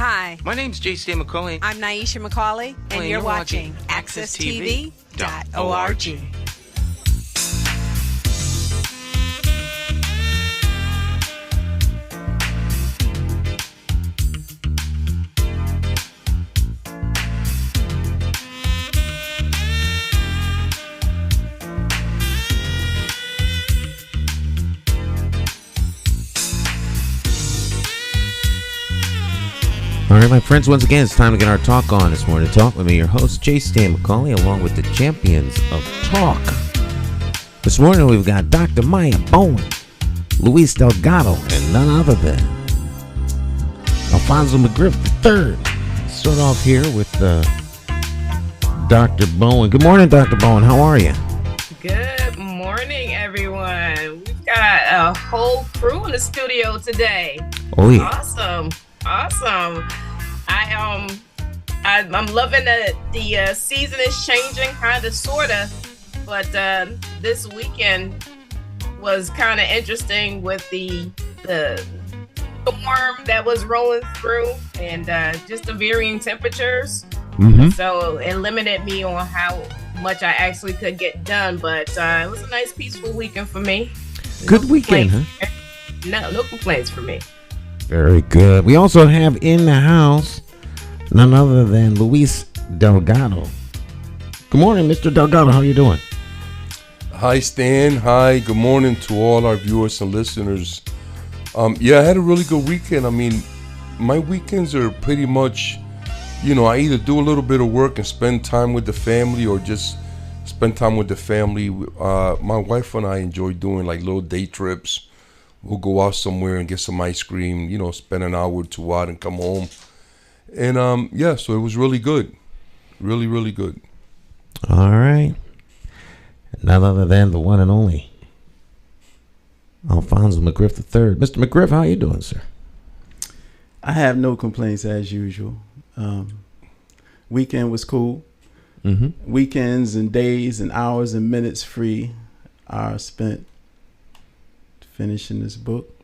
Hi. My name's J.C. McCauley. I'm Naisha McCauley, and you're watching AccessTV.org. All right, my friends, once again, it's time to get our talk on this morning. Talk with me, your host, J.C. McCauley, along with the champions of talk. This morning, we've got Dr. Maya Bowen, Luis Delgado, and none other than Alfonso McGriff III. Start off here with Dr. Bowen. Good morning, Dr. Bowen. How are you? Good morning, everyone. We've got a whole crew in the studio today. Oh, yeah. Awesome. I'm loving that the season is changing, kind of, sort of, but this weekend was kind of interesting with the storm that was rolling through and just the varying temperatures. Mm-hmm. So it limited me on how much I actually could get done, but it was a nice, peaceful weekend for me. Good weekend, huh? No complaints for me. Very good. We also have in the house none other than Luis Delgado. Good morning, Mr. Delgado. How are you doing? Hi, Stan. Hi. Good morning to all our viewers and listeners. I had a really good weekend. I mean, my weekends are pretty much, I either do a little bit of work and spend time with the family or just spend time with the family. My wife and I enjoy doing like little day trips. We'll go out somewhere and get some ice cream, spend an hour or two out and come home. And so it was really good. Really, really good. All right. None other than the one and only Alfonso McGriff III. Mr. McGriff, how you doing, sir? I have no complaints as usual. Weekend was cool. Mm-hmm. Weekends and days and hours and minutes free are spent finishing this book.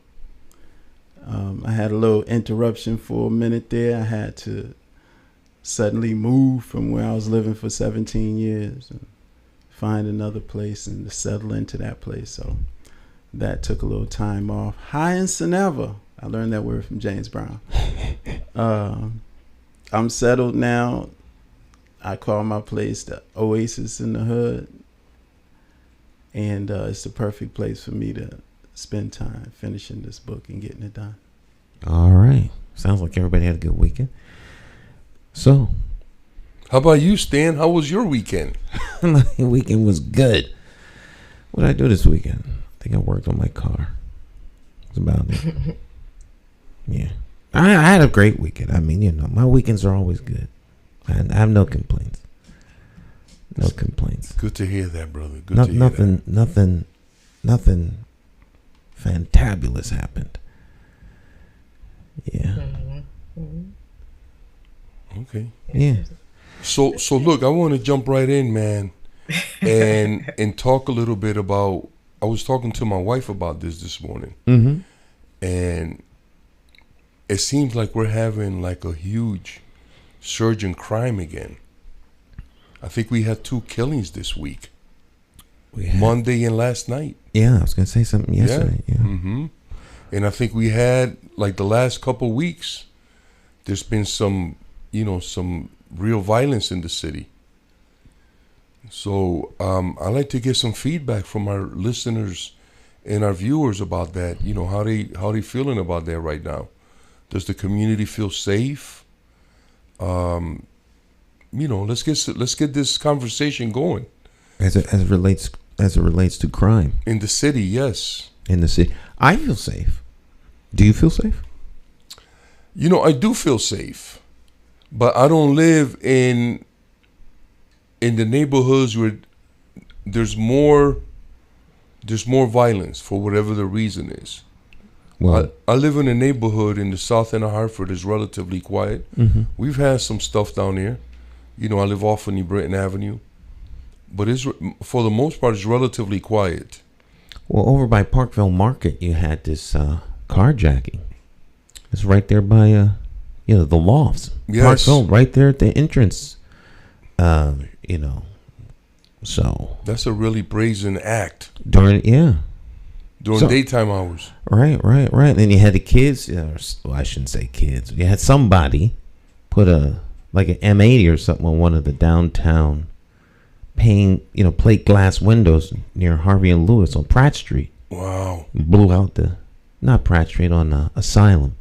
I had a little interruption for a minute there. I had to suddenly move from where I was living for 17 years and find another place and to settle into that place. So that took a little time off. Hyacinth never. I learned that word from James Brown. I'm settled now. I call my place the Oasis in the Hood. And it's the perfect place for me to spend time finishing this book and getting it done. All right. Sounds like everybody had a good weekend. So, how about you, Stan? How was your weekend? My weekend was good. What did I do this weekend? I think I worked on my car. That's about it. Yeah. I had a great weekend. I mean, my weekends are always good. I have no complaints. No complaints. Good to hear that, brother. Good to hear that. Nothing fantabulous happened. Yeah. Okay. Yeah. So look, I want to jump right in, man, and talk a little bit about. I was talking to my wife about this morning, mm-hmm. and it seems like we're having like a huge surge in crime again. I think we had 2 killings this week, Monday and last night. Yeah, I was gonna say something yesterday. Yeah. Mm-hmm. And I think we had like the last couple weeks. There's been some real violence in the city. So I like to get some feedback from our listeners and our viewers about that. How they feeling about that right now. Does the community feel safe? Let's get this conversation going. As it relates to crime in the city, yes. In the city, I feel safe. Do you feel safe? I do feel safe, but I don't live in in the neighborhoods where there's more violence for whatever the reason is. Well, I live in a neighborhood in the south end of Hartford is relatively quiet. We've had some stuff down there. You know, I live off of New Britain Avenue, but it's for the most part it's relatively quiet. well, over by Parkville Market, you had this carjacking. It's right there by the lofts. Yes. Parkville, right there at the entrance. So That's a really brazen act during So- daytime hours. Right. And you had the kids. Well, I shouldn't say kids. You had somebody put an M80 or something on one of the downtown plate glass windows near Harvey and Lewis on Pratt Street. Wow. Blew out not Pratt Street, on Asylum,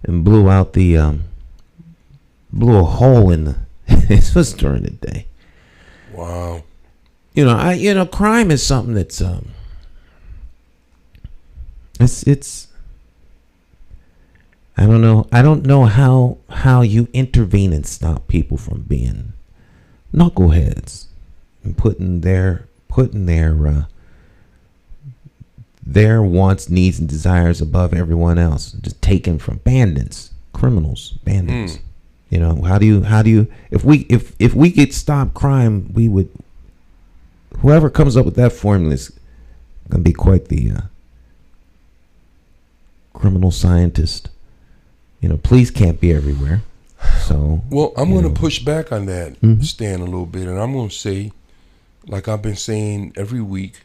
and blew out blew a hole in the. This was during the day. Wow. Crime is something that's it's I don't know how you intervene and stop people from being knuckleheads and putting their wants, needs, and desires above everyone else, just taken from bandits. How do you if we could stop crime, we would. Whoever comes up with that formula is gonna be quite the criminal scientist. Police can't be everywhere. So Well, I'm going to push back on that, Stan, a little bit, and I'm going to say, like I've been saying every week,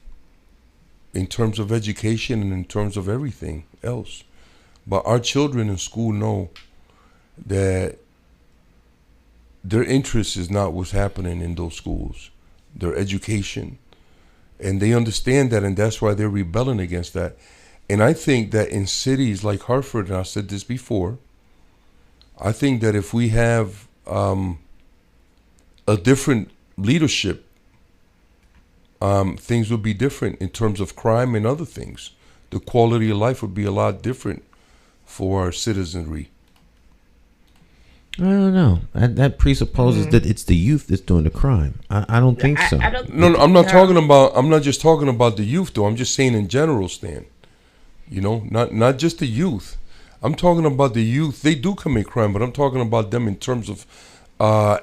in terms of education and in terms of everything else, but our children in school know that their interest is not what's happening in those schools, their education, and they understand that, and that's why they're rebelling against that. And I think that in cities like Hartford, and I said this before, I think that if we have a different leadership, things would be different in terms of crime and other things. The quality of life would be a lot different for our citizenry. I don't know. That presupposes that it's the youth that's doing the crime. I don't think so. No, I'm not talking about. I'm not just talking about the youth, though. I'm just saying in general, Stan. Not just the youth. I'm talking about the youth. They do commit crime, but I'm talking about them in terms of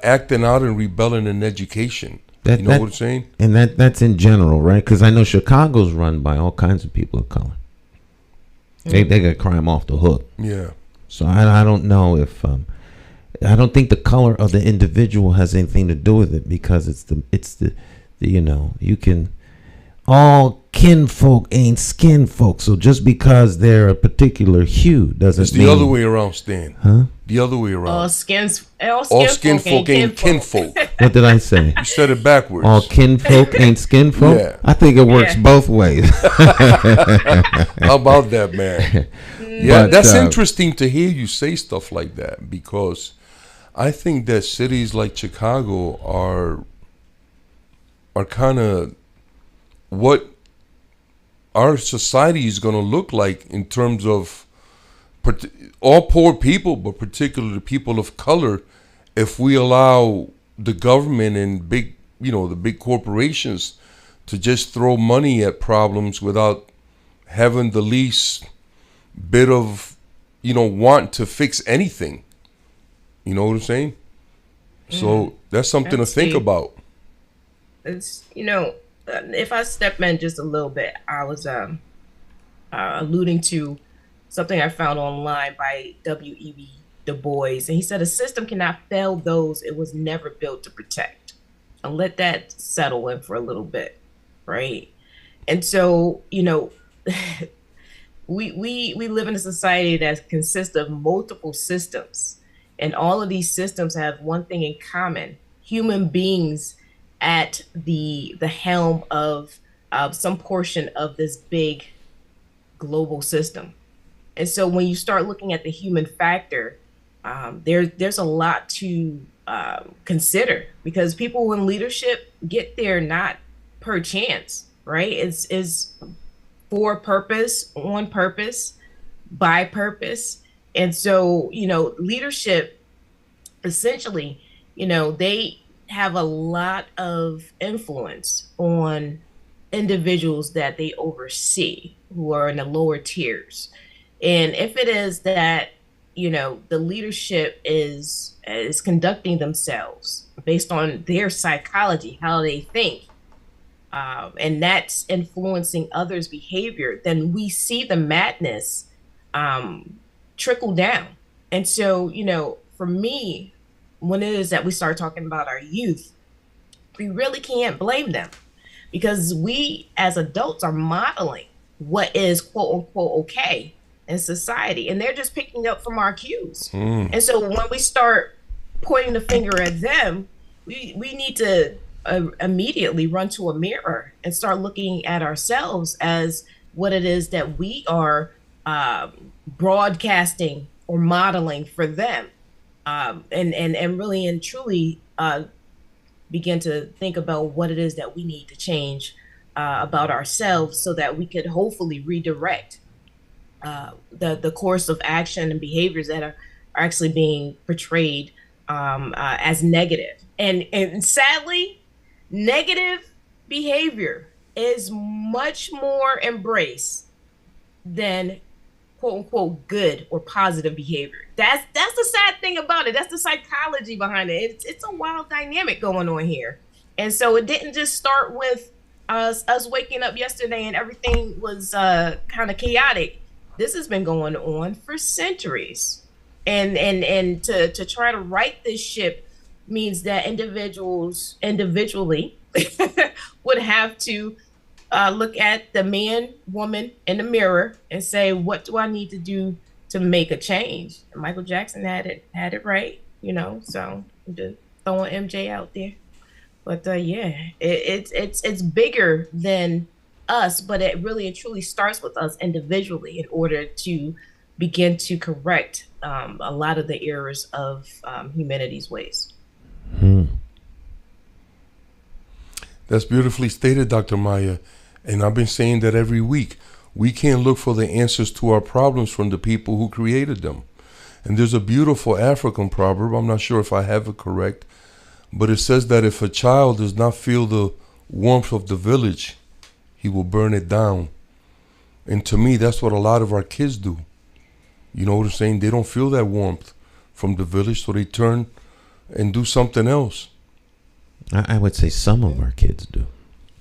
acting out and rebelling in education. What I'm saying? And that's in general, right? Because I know Chicago's run by all kinds of people of color. They got crime off the hook. Yeah. So I don't know if I don't think the color of the individual has anything to do with it, because it's the you can, all kinfolk ain't skin folk. So just because they're a particular hue doesn't It's the mean, other way around, Stan. Huh? The other way around. All skin folk ain't kinfolk. What did I say? You said it backwards. All kinfolk ain't skin folk? Yeah. I think it works both ways. How about that, man? Yeah, But, that's interesting to hear you say stuff like that, because I think that cities like Chicago are kind of what our society is going to look like in terms of all poor people, but particularly people of color, if we allow the government and the big corporations to just throw money at problems without having the least bit of, want to fix anything. You know what I'm saying? So that's something to think about. It's, if I step in just a little bit, I was alluding to something I found online by W.E.B. Du Bois, and he said a system cannot fail those it was never built to protect. And let that settle in for a little bit, right? And so, we live in a society that consists of multiple systems, and all of these systems have one thing in common: human beings at the helm of some portion of this big global system. And so when you start looking at the human factor, there's a lot to consider, because people in leadership get there not per chance, right? It's for purpose, on purpose, by purpose. And so, leadership, essentially, have a lot of influence on individuals that they oversee who are in the lower tiers. And if it is that, the leadership is conducting themselves based on their psychology, how they think, and that's influencing others' behavior, then we see the madness trickle down. And so, for me, when it is that we start talking about our youth, we really can't blame them because we as adults are modeling what is quote unquote okay in society, and they're just picking up from our cues. And so when we start pointing the finger at them, we need to immediately run to a mirror and start looking at ourselves as what it is that we are broadcasting or modeling for them, and really and truly begin to think about what it is that we need to change about ourselves so that we could hopefully redirect the course of action and behaviors that are actually being portrayed as negative. And sadly, negative behavior is much more embraced than quote unquote good or positive behavior. That's the sad thing about it. That's the psychology behind it. It's a wild dynamic going on here. And so it didn't just start with us waking up yesterday and everything was kind of chaotic. This has been going on for centuries. And to try to right this ship means that individuals individually would have to look at the man, woman in the mirror and say, what do I need to do to make a change? And Michael Jackson had it right, so I'm just throwing MJ out there. But it's bigger than us, but it really and truly starts with us individually in order to begin to correct a lot of the errors of humanity's ways. That's beautifully stated, Dr. Maya. And I've been saying that every week. We can't look for the answers to our problems from the people who created them. And there's a beautiful African proverb, I'm not sure if I have it correct, but it says that if a child does not feel the warmth of the village, he will burn it down. And to me, that's what a lot of our kids do. You know what I'm saying? They don't feel that warmth from the village, so they turn and do something else. I would say some of our kids do.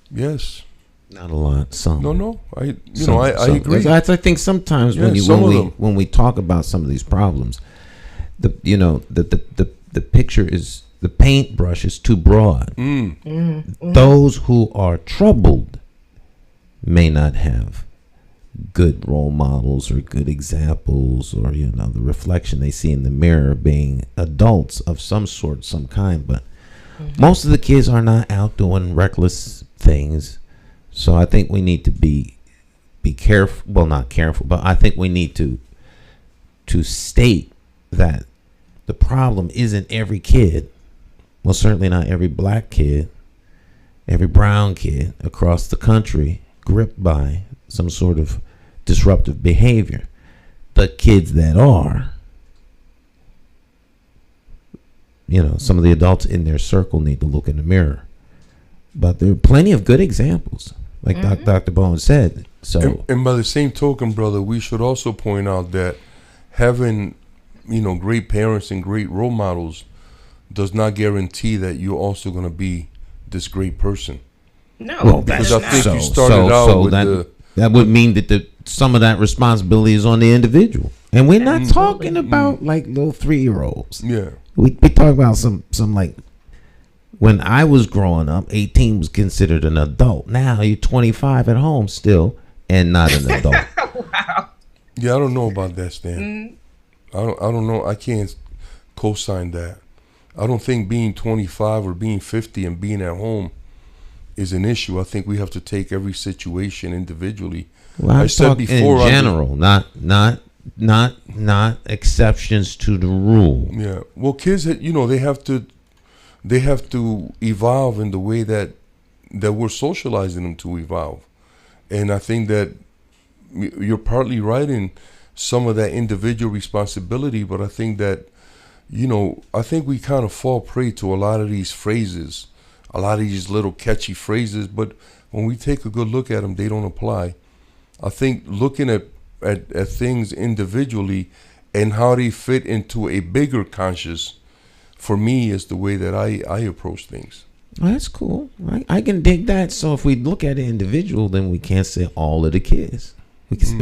Yes. Not a lot. Some. No. I agree. I think sometimes when we talk about some of these problems, the picture is, the paintbrush is too broad. Those who are troubled may not have good role models or good examples, or the reflection they see in the mirror being adults of some sort, some kind. But most of the kids are not out doing reckless things. So I think we need to be careful. Well, not careful, but I think we need to state that the problem isn't every kid. Well, certainly not every black kid, every brown kid across the country gripped by some sort of disruptive behavior. The kids that are, some of the adults in their circle need to look in the mirror. But there are plenty of good examples, like Dr. Bowen said. So, and by the same token, brother, we should also point out that having, great parents and great role models does not guarantee that you're also going to be this great person. No, well, because I think so, you started out with that would mean that some of that responsibility is on the individual, and we're not talking about like little 3-year-olds. Yeah, we talk about some like. When I was growing up, 18 was considered an adult. Now you're 25 at home still and not an adult. Wow. Yeah, I don't know about that, Stan. I don't know. I can't co-sign that. I don't think being 25 or being 50 and being at home is an issue. I think we have to take every situation individually. Well, I said before, in general, not exceptions to the rule. Yeah. Well, kids, they have to evolve in the way that we're socializing them to evolve. And I think that you're partly right in some of that individual responsibility, but I think that, I think we kind of fall prey to a lot of these phrases, a lot of these little catchy phrases, but when we take a good look at them, they don't apply. I think looking at things individually and how they fit into a bigger conscious, for me, is the way that I approach things. Well, that's cool. I can dig that. So if we look at an individual, then we can't say all of the kids.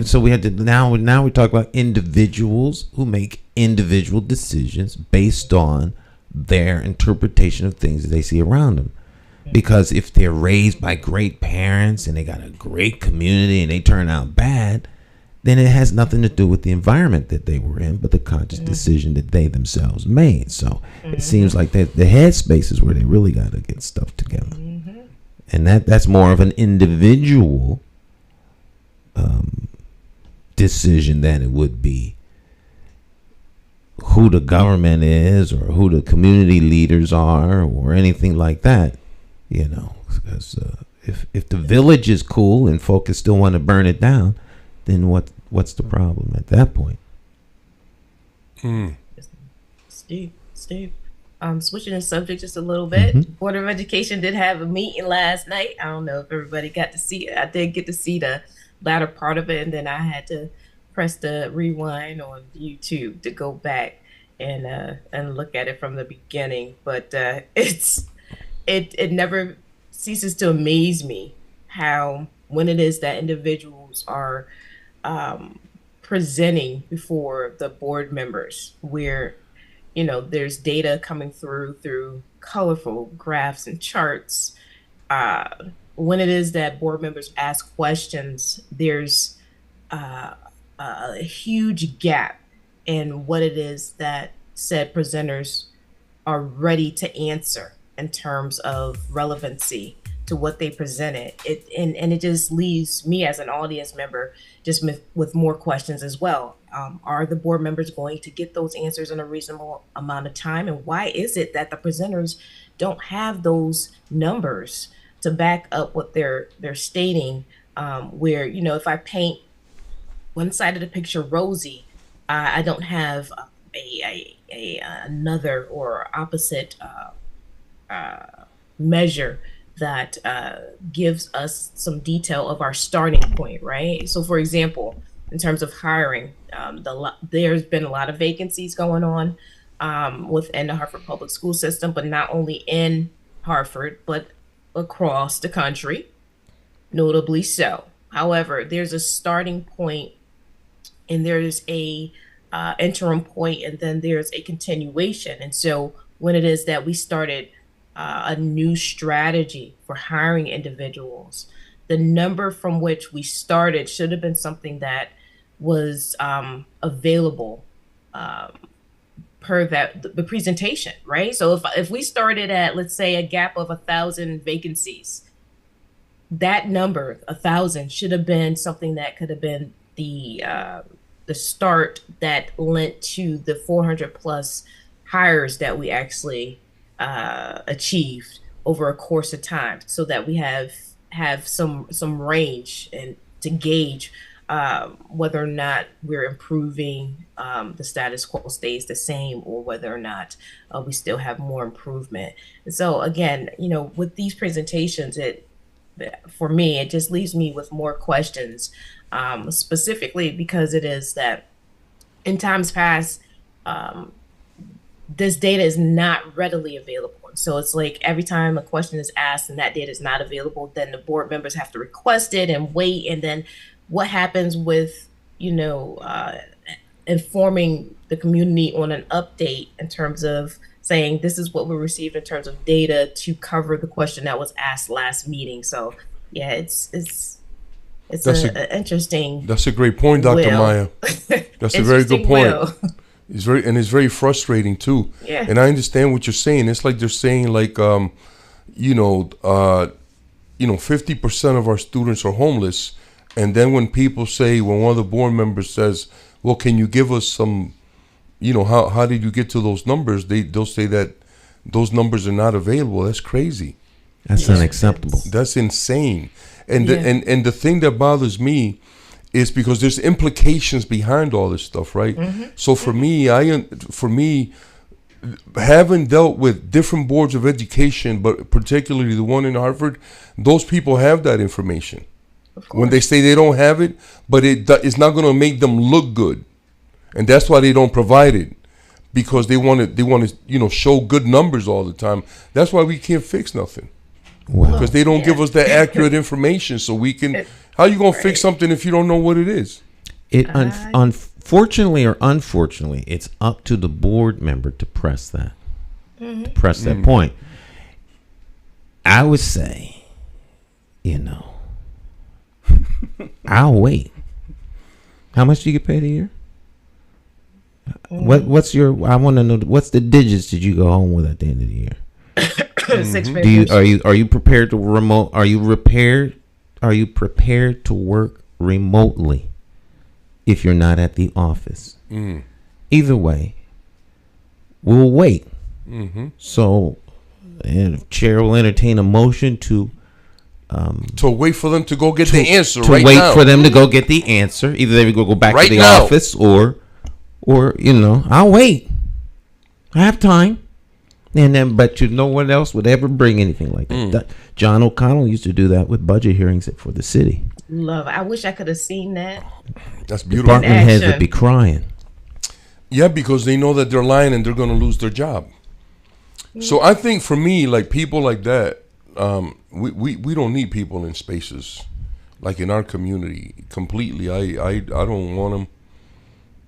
So we had to now we talk about individuals who make individual decisions based on their interpretation of things that they see around them. Because if they're raised by great parents and they got a great community and they turn out bad, then it has nothing to do with the environment that they were in, but the conscious decision that they themselves made. So it seems like that the headspace is where they really got to get stuff together. And that's more of an individual decision than it would be who the government is or who the community leaders are or anything like that, because if the village is cool and folks still want to burn it down, then what's the problem at that point? Steve, switching the subject just a little bit. Board of Education did have a meeting last night. I don't know if everybody got to see it. I did get to see the latter part of it, and then I had to press the rewind on YouTube to go back and look at it from the beginning. But it never ceases to amaze me how when it is that individuals are presenting before the board members, where there's data coming through colorful graphs and charts. When it is that board members ask questions, there's a huge gap in what it is that said presenters are ready to answer in terms of relevancy to what they presented. It just leaves me as an audience member just with more questions as well. Are the board members going to get those answers in a reasonable amount of time? And why is it that the presenters don't have those numbers to back up what they're stating? Where, if I paint one side of the picture rosy, I don't have another or opposite measure that gives us some detail of our starting point, right? So, for example, in terms of hiring, there's been a lot of vacancies going on within the Hartford Public School System, but not only in Hartford, but across the country, notably so. However, there's a starting point, and there's a interim point, and then there's a continuation. And so when it is that we started a new strategy for hiring individuals, the number from which we started should have been something that was available per the presentation, right? So if we started at, let's say, a gap of 1,000 vacancies, that number 1,000 should have been something that could have been the start that lent to the 400 plus hires that we actually achieved over a course of time, so that we have some range and to gauge whether or not we're improving, the status quo stays the same, or whether or not we still have more improvement. And so again, with these presentations, for me, it just leaves me with more questions, specifically because it is that in times past, this data is not readily available. So it's like every time a question is asked and that data is not available, then the board members have to request it and wait. And then what happens with, informing the community on an update in terms of saying this is what we received in terms of data to cover the question that was asked last meeting. So yeah, it's interesting. That's a great point, Dr. Maya. That's a very good point. It's very frustrating too. Yeah. And I understand what you're saying. It's like they're saying 50% of our students are homeless. And then when one of the board members says, well, can you give us some, how did you get to those numbers? They'll say that those numbers are not available. That's crazy. That's unacceptable. That's insane. And the thing that bothers me is because there's implications behind all this stuff, right? Mm-hmm. So for me, having dealt with different boards of education, but particularly the one in Hartford, those people have that information. When they say they don't have it, but it's not going to make them look good, and that's why they don't provide it, because they want to show good numbers all the time. That's why we can't fix nothing, because they don't give us the accurate information. So we can. How you going to fix something if you don't know what it is? Unfortunately or unfortunately, it's up to the board member to press that. To press that point. I would say, I'll wait. How much do you get paid a year? What's your? I want to know what's the digits did you go home with at the end of the year? 6 figures. Are you prepared to remote? Are you prepared to work remotely if you're not at the office? Either way, we'll wait. So, and chair will entertain a motion to wait for them to go get the answer. To right wait now. for them to go get the answer. Either they go back Right to the now. office, or I'll wait. I have time. And then, but no one else would ever bring anything like that. John O'Connell used to do that with budget hearings for the city. Love. I wish I could have seen that. That's beautiful. Department heads action. would be crying. Yeah, because they know that they're lying and they're going to lose their job. So I think for me, like people like that, we don't need people in spaces like in our community completely. I don't want them.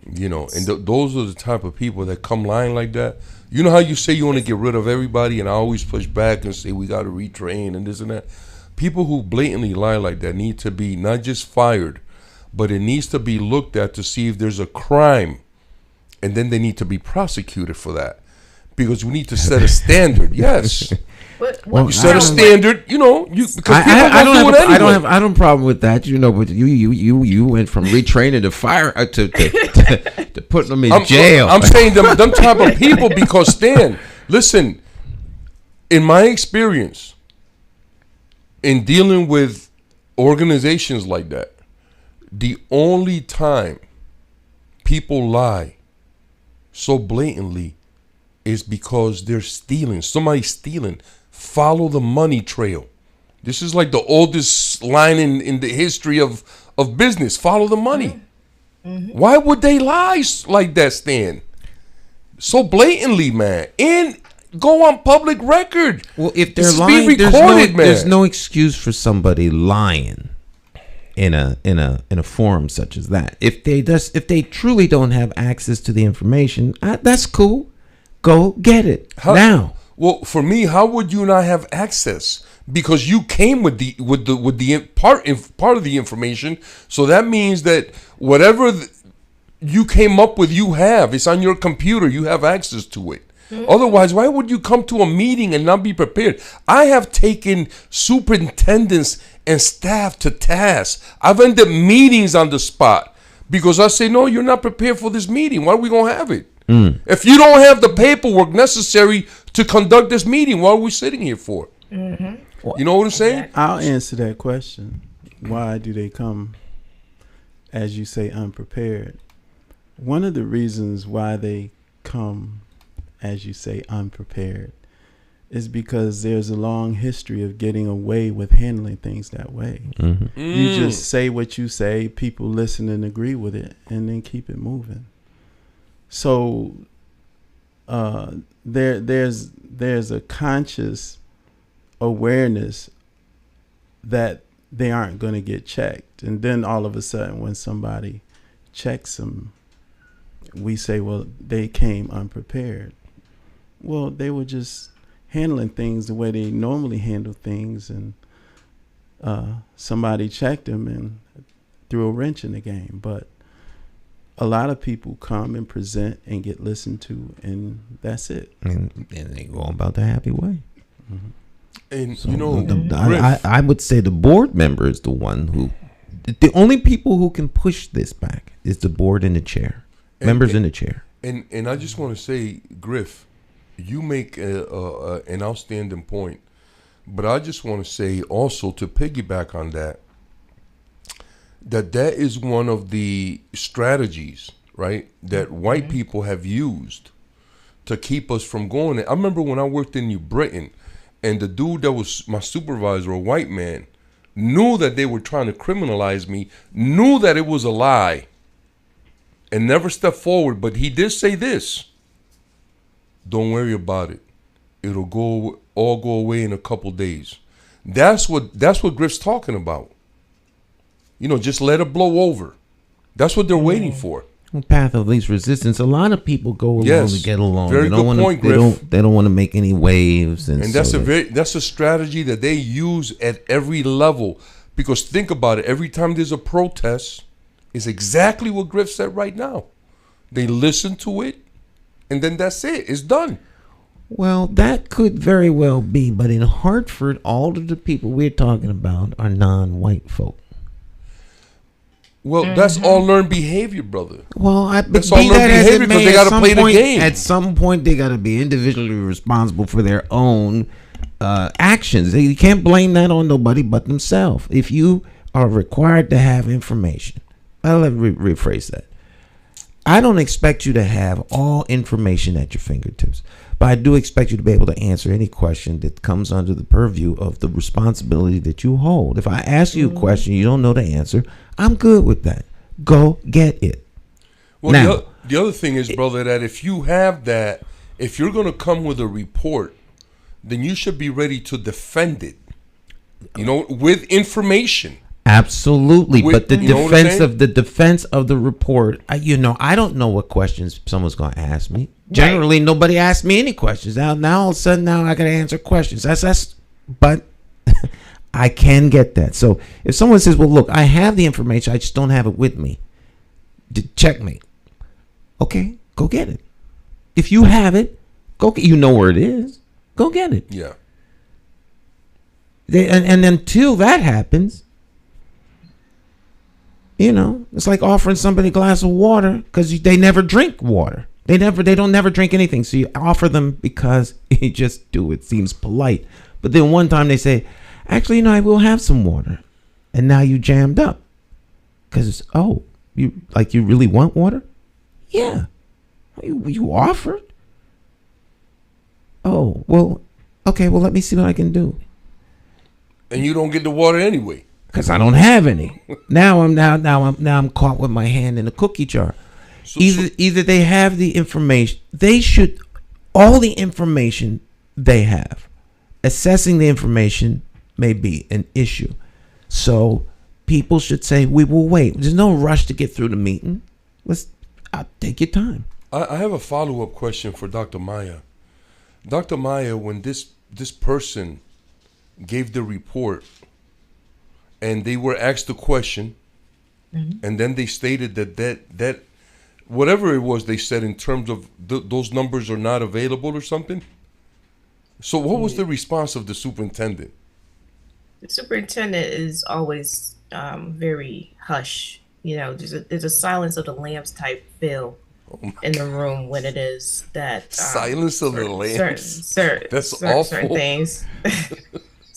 And those are the type of people that come lying like that. You know how you say you want to get rid of everybody, and I always push back and say we got to retrain and this and that. People who blatantly lie like that need to be not just fired, but it needs to be looked at to see if there's a crime, and then they need to be prosecuted for that, because we need to set a standard. Yes. You set a standard, because people don't do it anyway. I don't have a problem with that, but you went from retraining to fire to putting them in jail. I'm saying them type of people, because Stan, listen, in my experience in dealing with organizations like that, the only time people lie so blatantly is because they're stealing. Somebody's stealing. Follow the money trail. This is like the oldest line in the history of business. Follow the money. Why would they lie like that, Stan? So blatantly, man. And go on public record. Well, if they're This is lying, being recorded, there's man. no excuse for somebody lying in a forum such as that. If they truly don't have access to the information, that's cool. Go get it now. Well, for me, how would you not have access? Because you came with the part of the information. So that means that whatever you came up with, you have. It's on your computer. You have access to it. Otherwise, why would you come to a meeting and not be prepared? I have taken superintendents and staff to task. I've ended meetings on the spot because I say, no, you're not prepared for this meeting. Why are we going to have it? If you don't have the paperwork necessary to conduct this meeting, what are we sitting here for? You know what I'm saying? I'll answer that question. Why do they come, as you say, unprepared? One of the reasons why they come, as you say, unprepared, is because there's a long history of getting away with handling things that way. You just say what you say, people listen and agree with it, and then keep it moving. So there's a conscious awareness that they aren't going to get checked, and then all of a sudden when somebody checks them, we say, well, they came unprepared. Well, they were just handling things the way they normally handle things, and somebody checked them and threw a wrench in the game. But a lot of people come and present and get listened to, and that's it. And they go about their happy way. And So, Griff, I would say the board member is the one who, the only people who can push this back is the board and the chair, members in the chair. And I just want to say, Griff, you make an outstanding point, but I just want to say also, to piggyback on that is one of the strategies, right, that white people have used to keep us from going there. I remember when I worked in New Britain, and the dude that was my supervisor, a white man, knew that they were trying to criminalize me, knew that it was a lie, and never stepped forward. But he did say this: "Don't worry about it. It'll all go away in a couple days." That's what Griff's talking about. Just let it blow over. That's what they're waiting for. Path of least resistance. A lot of people go along to get along. Very good point, Griff. They don't want to make any waves, and that's a strategy that they use at every level. Because think about it, every time there's a protest, it's exactly what Griff said right now. They listen to it, and then that's it. It's done. Well, that could very well be, but in Hartford, all of the people we're talking about are non-white folk. Well, that's all learned behavior, brother. Well, that's all learned behavior because they got to play the game. At some point, they got to be individually responsible for their own actions. You can't blame that on nobody but themselves. If you are required to have information, let me rephrase that. I don't expect you to have all information at your fingertips, but I do expect you to be able to answer any question that comes under the purview of the responsibility that you hold. If I ask you a question you don't know the answer, I'm good with that. Go get it. Well, now, the other thing is, brother, that if you have that, if you're going to come with a report, then you should be ready to defend it, with information. Absolutely, but the defense of the report, I don't know what questions someone's going to ask me. Generally, nobody asks me any questions. Now all of a sudden, I got to answer questions. But I can get that. So if someone says, "Well, look, I have the information, I just don't have it with me," checkmate. Okay, go get it. If you have it, you know where it is. Go get it. Yeah. And until that happens. It's like offering somebody a glass of water because they never drink water. They don't never drink anything. So you offer them because you just do it. Seems polite. But then one time they say, "Actually, I will have some water," and now you jammed up because you really want water? Yeah, you offered. Oh well, okay. Well, let me see what I can do. And you don't get the water anyway. Because I don't have any. Now I'm caught with my hand in a cookie jar. Either they have the information. They should all the information they have. Assessing the information may be an issue. So people should say, "We will wait." There's no rush to get through the meeting. Take your time. I have a follow-up question for Dr. Maya. Dr. Maya, when this person gave the report, and they were asked the question, and then they stated that whatever it was they said in terms of those numbers are not available or something. So what was the response of the superintendent? The superintendent is always very hush. There's a silence of the lambs type feel in the room when it is that silence of the lambs. That's awful. Certain things.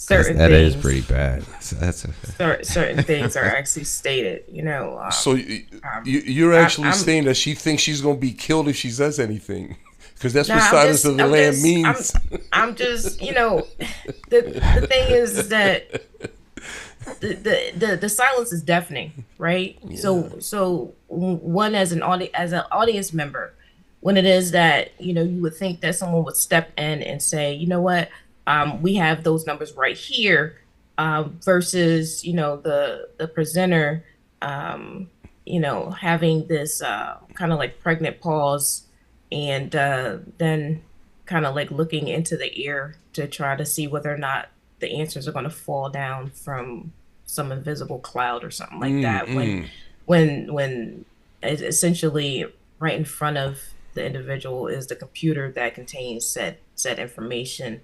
That is pretty bad. Certain things are actually stated, So you're actually saying that she thinks she's going to be killed if she says anything, because that's what silence of the lamb means. I'm just, the thing is that the silence is deafening, right? Yeah. So one as an audience member, when it is that you would think that someone would step in and say, "You know what? We have those numbers right here," versus, the presenter, having this kind of like pregnant pause and then kind of like looking into the air to try to see whether or not the answers are going to fall down from some invisible cloud or something like that. When essentially right in front of the individual is the computer that contains said information.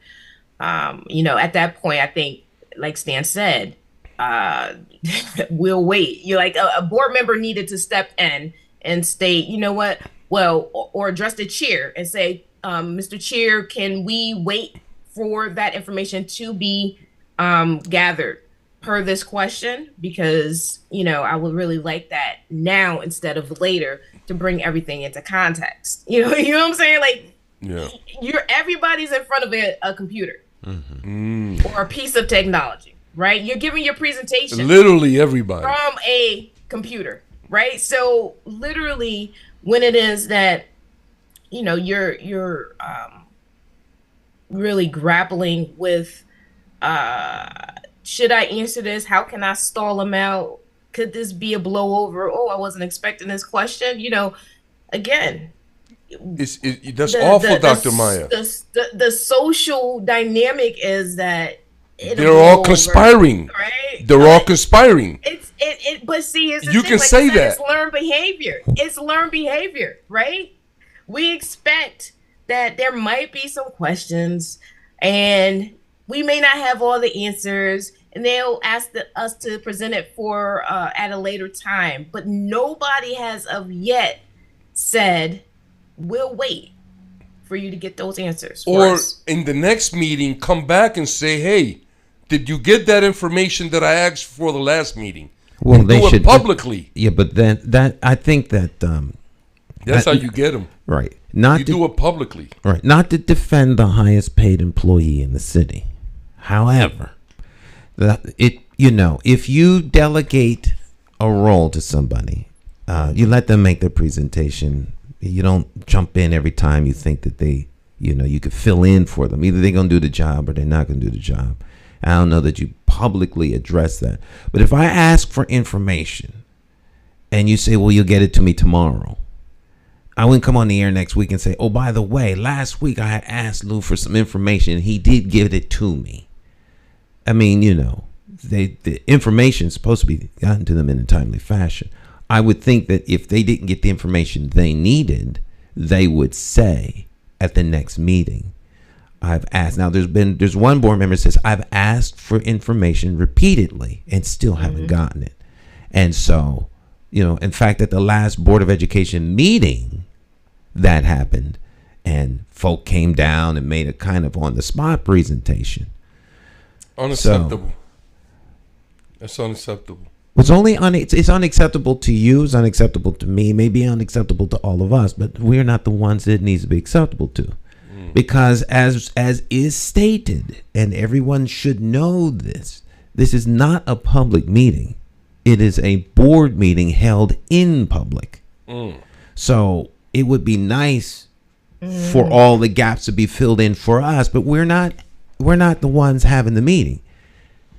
At that point, I think, like Stan said, we'll wait. You're like a board member needed to step in and state, "You know what? Well," or address the chair and say, "Mr. Chair, can we wait for that information to be gathered per this question? Because, I would really like that now instead of later to bring everything into context." You know what I'm saying? Like, Yeah. Everybody's in front of a computer or a piece of technology, right? You're giving your presentation Literally everybody from a computer, right? So literally, when it is that you're really grappling with, should I answer this? How can I stall them out? Could this be a blowover? Oh, I wasn't expecting this question. Again, that's awful, Dr. Maya. The social dynamic is that they're all conspiring, right? They're all conspiring. But see, it's you can say that it's learned behavior. It's learned behavior, right? We expect that there might be some questions, and we may not have all the answers, and they'll ask us to present it for at a later time. But nobody has of yet said, we'll wait for you to get those answers. Or in the next meeting, come back and say, hey, did you get that information that I asked for the last meeting? Well, and they do should it publicly. Yeah, but then I think that that's how you get them. Right. Do it publicly. Right. Not to defend the highest paid employee in the city. However, if you delegate a role to somebody, you let them make their presentation. You don't jump in every time you think that you could fill in for them. Either they're going to do the job or they're not going to do the job. I don't know that you publicly address that. But if I ask for information and you say, well, you'll get it to me tomorrow, I wouldn't come on the air next week and say, oh, by the way, last week I had asked Lou for some information and he did give it to me. I mean, the information is supposed to be gotten to them in a timely fashion. I would think that if they didn't get the information they needed, they would say at the next meeting, I've asked. Now, there's one board member that says, I've asked for information repeatedly and still haven't gotten it. And so, in fact, at the last Board of Education meeting that happened, and folk came down and made a kind of on-the-spot presentation. Unacceptable. That's unacceptable. It's unacceptable to you, it's unacceptable to me, maybe unacceptable to all of us, but we're not the ones that it needs to be acceptable to. Because as is stated, and everyone should know this is not a public meeting. It is a board meeting held in public. So it would be nice for all the gaps to be filled in for us, but we're not the ones having the meeting.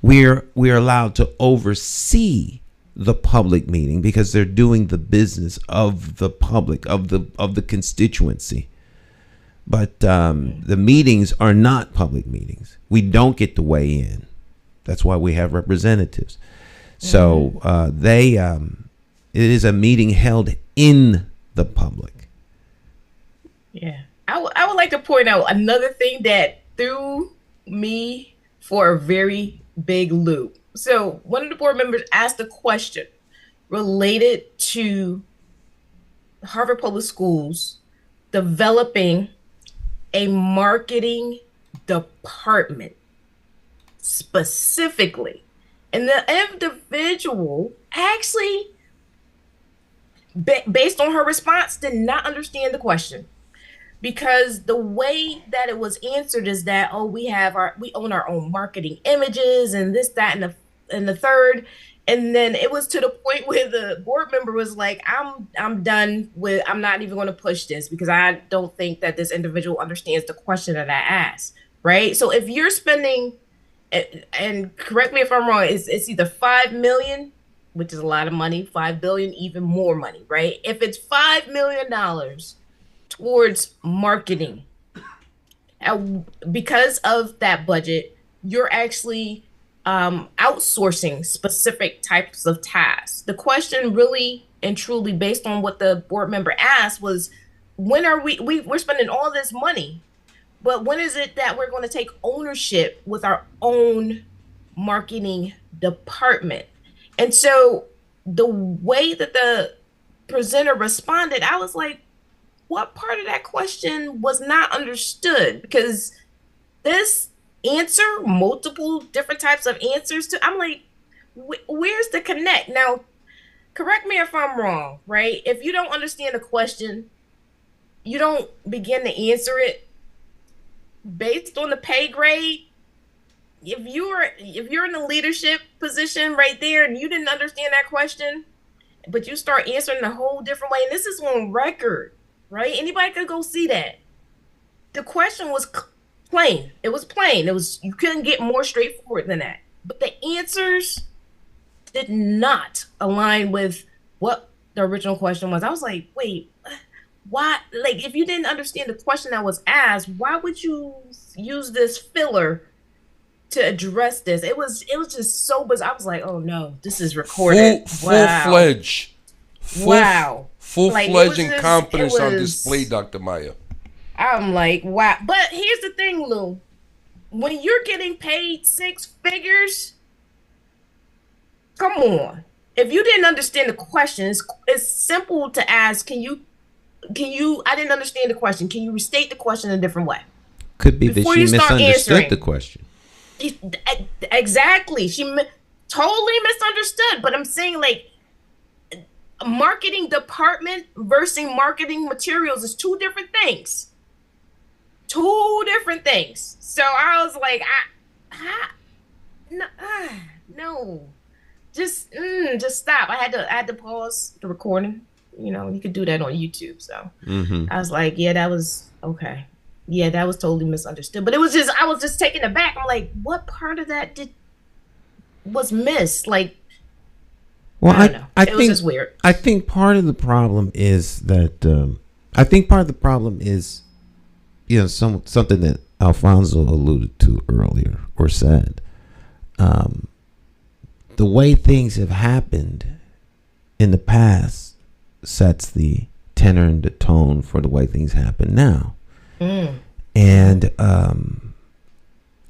We're allowed to oversee the public meeting because they're doing the business of the public, of the constituency. But the meetings are not public meetings. We don't get to weigh in. That's why we have representatives. So it is a meeting held in the public. Yeah. I would like to point out another thing that threw me for a very big loop. So one of the board members asked a question related to Harvard Public Schools developing a marketing department specifically. And the individual actually, based on her response, did not understand the question. Because the way that it was answered is that, we own our own marketing images and this, that, and the third. And then it was to the point where the board member was like, I'm done with, I'm not even going to push this because I don't think that this individual understands the question that I asked. Right. So if you're spending, and correct me if I'm wrong, it's either $5 million, which is a lot of money, $5 billion, even more money. Right. If it's $5 million towards marketing, because of that budget, you're actually outsourcing specific types of tasks. The question really and truly, based on what the board member asked, was when are we're spending all this money, but when is it that we're going to take ownership with our own marketing department? And so the way that the presenter responded, I was like, what part of that question was not understood? Because this answer, multiple different types of answers to, I'm like, where's the connect? Now, correct me if I'm wrong, right? If you don't understand the question, you don't begin to answer it based on the pay grade, if you're in a leadership position right there and you didn't understand that question, but you start answering a whole different way, and this is on record, right? Anybody could go see that. The question was plain. It was plain. You couldn't get more straightforward than that. But the answers did not align with what the original question was. I was like, wait, why? Like, if you didn't understand the question that was asked, why would you use this filler to address this? It was just so bizarre. I was like, oh no, this is recorded. Full-fledged. Wow. Full-fledged incompetence on display, Dr. Maya. I'm like, wow. But here's the thing, Lou. When you're getting paid 6 figures, come on. If you didn't understand the question, it's simple to ask, can you, I didn't understand the question. Can you restate the question a different way? Could be that she misunderstood the question. Exactly. She totally misunderstood. But I'm saying, like, a marketing department versus marketing materials is 2 different things. 2 different things. So I was like, no, just stop. I had to pause the recording. You know, you could do that on YouTube. So I was like, yeah, that was okay. Yeah, that was totally misunderstood. But I was just taken aback. I'm like, what part of that was missed? Like, well, I don't know. It was just weird. I think part of the problem is that you know, something that Alfonso alluded to earlier or said. The way things have happened in the past sets the tenor and the tone for the way things happen now. And,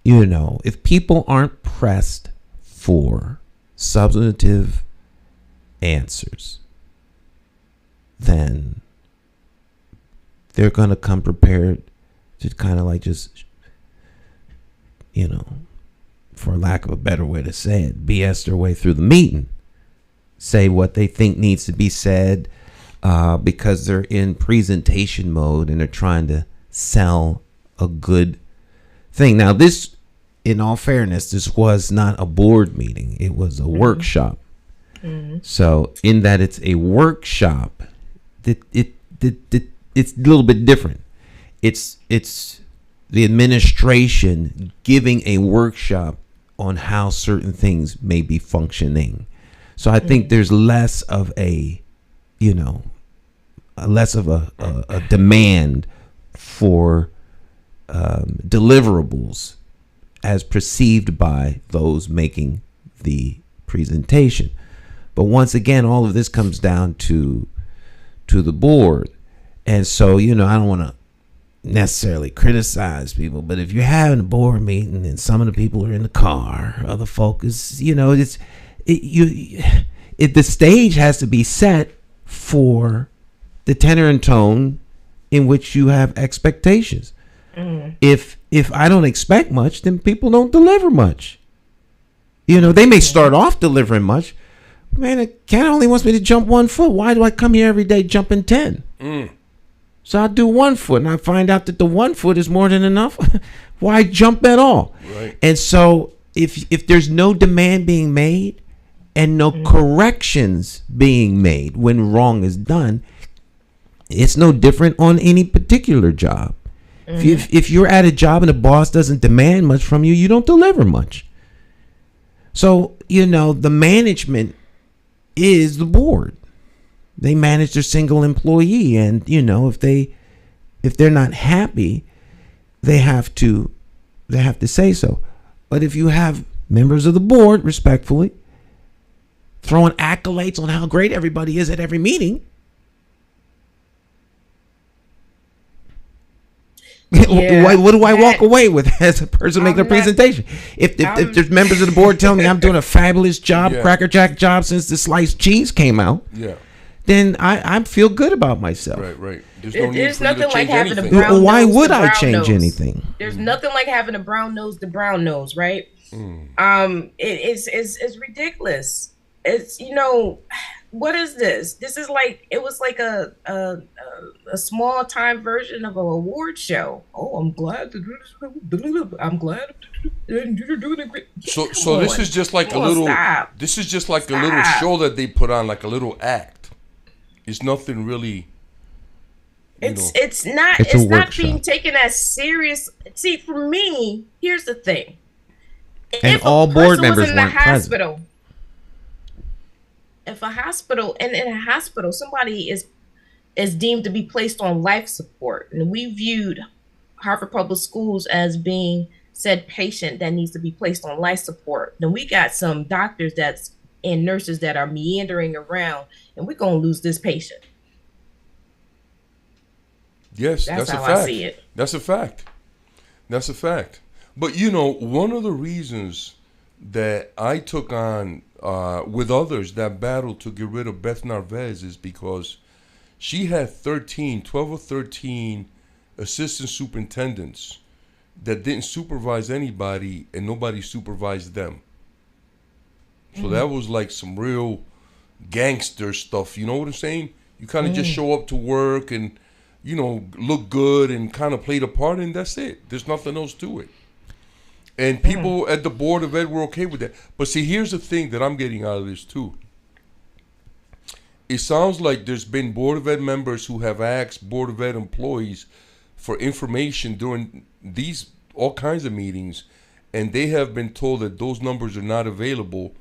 you know, if people aren't pressed for substantive answers, then they're going to come prepared to kind of like just, you know, for lack of a better way to say it, BS their way through the meeting, say what they think needs to be said because they're in presentation mode and they're trying to sell a good thing. Now, this, in all fairness, this was not a board meeting. It was a workshop. So in that it's a workshop, it's a little bit different. It's the administration giving a workshop on how certain things may be functioning. So I think there's less of a demand for deliverables as perceived by those making the presentation. But once again, all of this comes down to the board. And so, you know, I don't want to necessarily criticize people, but if you're having a board meeting and some of the people are in the car, other folk is, you know, the stage has to be set for the tenor and tone in which you have expectations. If I don't expect much, then people don't deliver much. You know, they may start off delivering much. Man, Ken only wants me to jump 1 foot. Why do I come here every day jumping 10? So I do 1 foot and I find out that the 1 foot is more than enough. Why jump at all? Right. And so if there's no demand being made and no corrections being made when wrong is done, it's no different on any particular job. If you're at a job and the boss doesn't demand much from you, you don't deliver much. So, you know, the management is the board. They manage their single employee, and you know, if they're not happy, they have to say so. But if you have members of the board, respectfully, throwing accolades on how great everybody is at every meeting, what do I walk away with as a person making a presentation? If there's members of the board telling me I'm doing a fabulous job, Cracker Jack job since the sliced cheese came out, then I feel good about myself. Right. There's nothing like having a brown nose. Why would I change anything? There's nothing like having a brown nose to brown nose, right? It's ridiculous. It's, you know, what is this? This is like it was like a small time version of an award show. Oh, I'm glad to do this. I'm glad you're doing it great. So this is just like a little. Stop. This is just like a little show that they put on, like a little act. It's nothing really. It's not being taken as serious. See, for me, here's the thing. And if all a board person members was in the weren't present. hospital, if a hospital and in a hospital somebody is deemed to be placed on life support, and we viewed Harvard Public Schools as being said patient that needs to be placed on life support, then we got some doctors and nurses that are meandering around, and we're gonna lose this patient. Yes, that's a how fact. I see it. That's a fact. That's a fact. But one of the reasons that I took on with others that battle to get rid of Beth Narvaez is because she had 12 or 13 assistant superintendents that didn't supervise anybody and nobody supervised them. So that was like some real gangster stuff. You know what I'm saying? You kind of just show up to work and look good and kind of play the part, and that's it. There's nothing else to it. And people at the Board of Ed were okay with that. But see, here's the thing that I'm getting out of this too. It sounds like there's been Board of Ed members who have asked Board of Ed employees for information during these all kinds of meetings, and they have been told that those numbers are not available,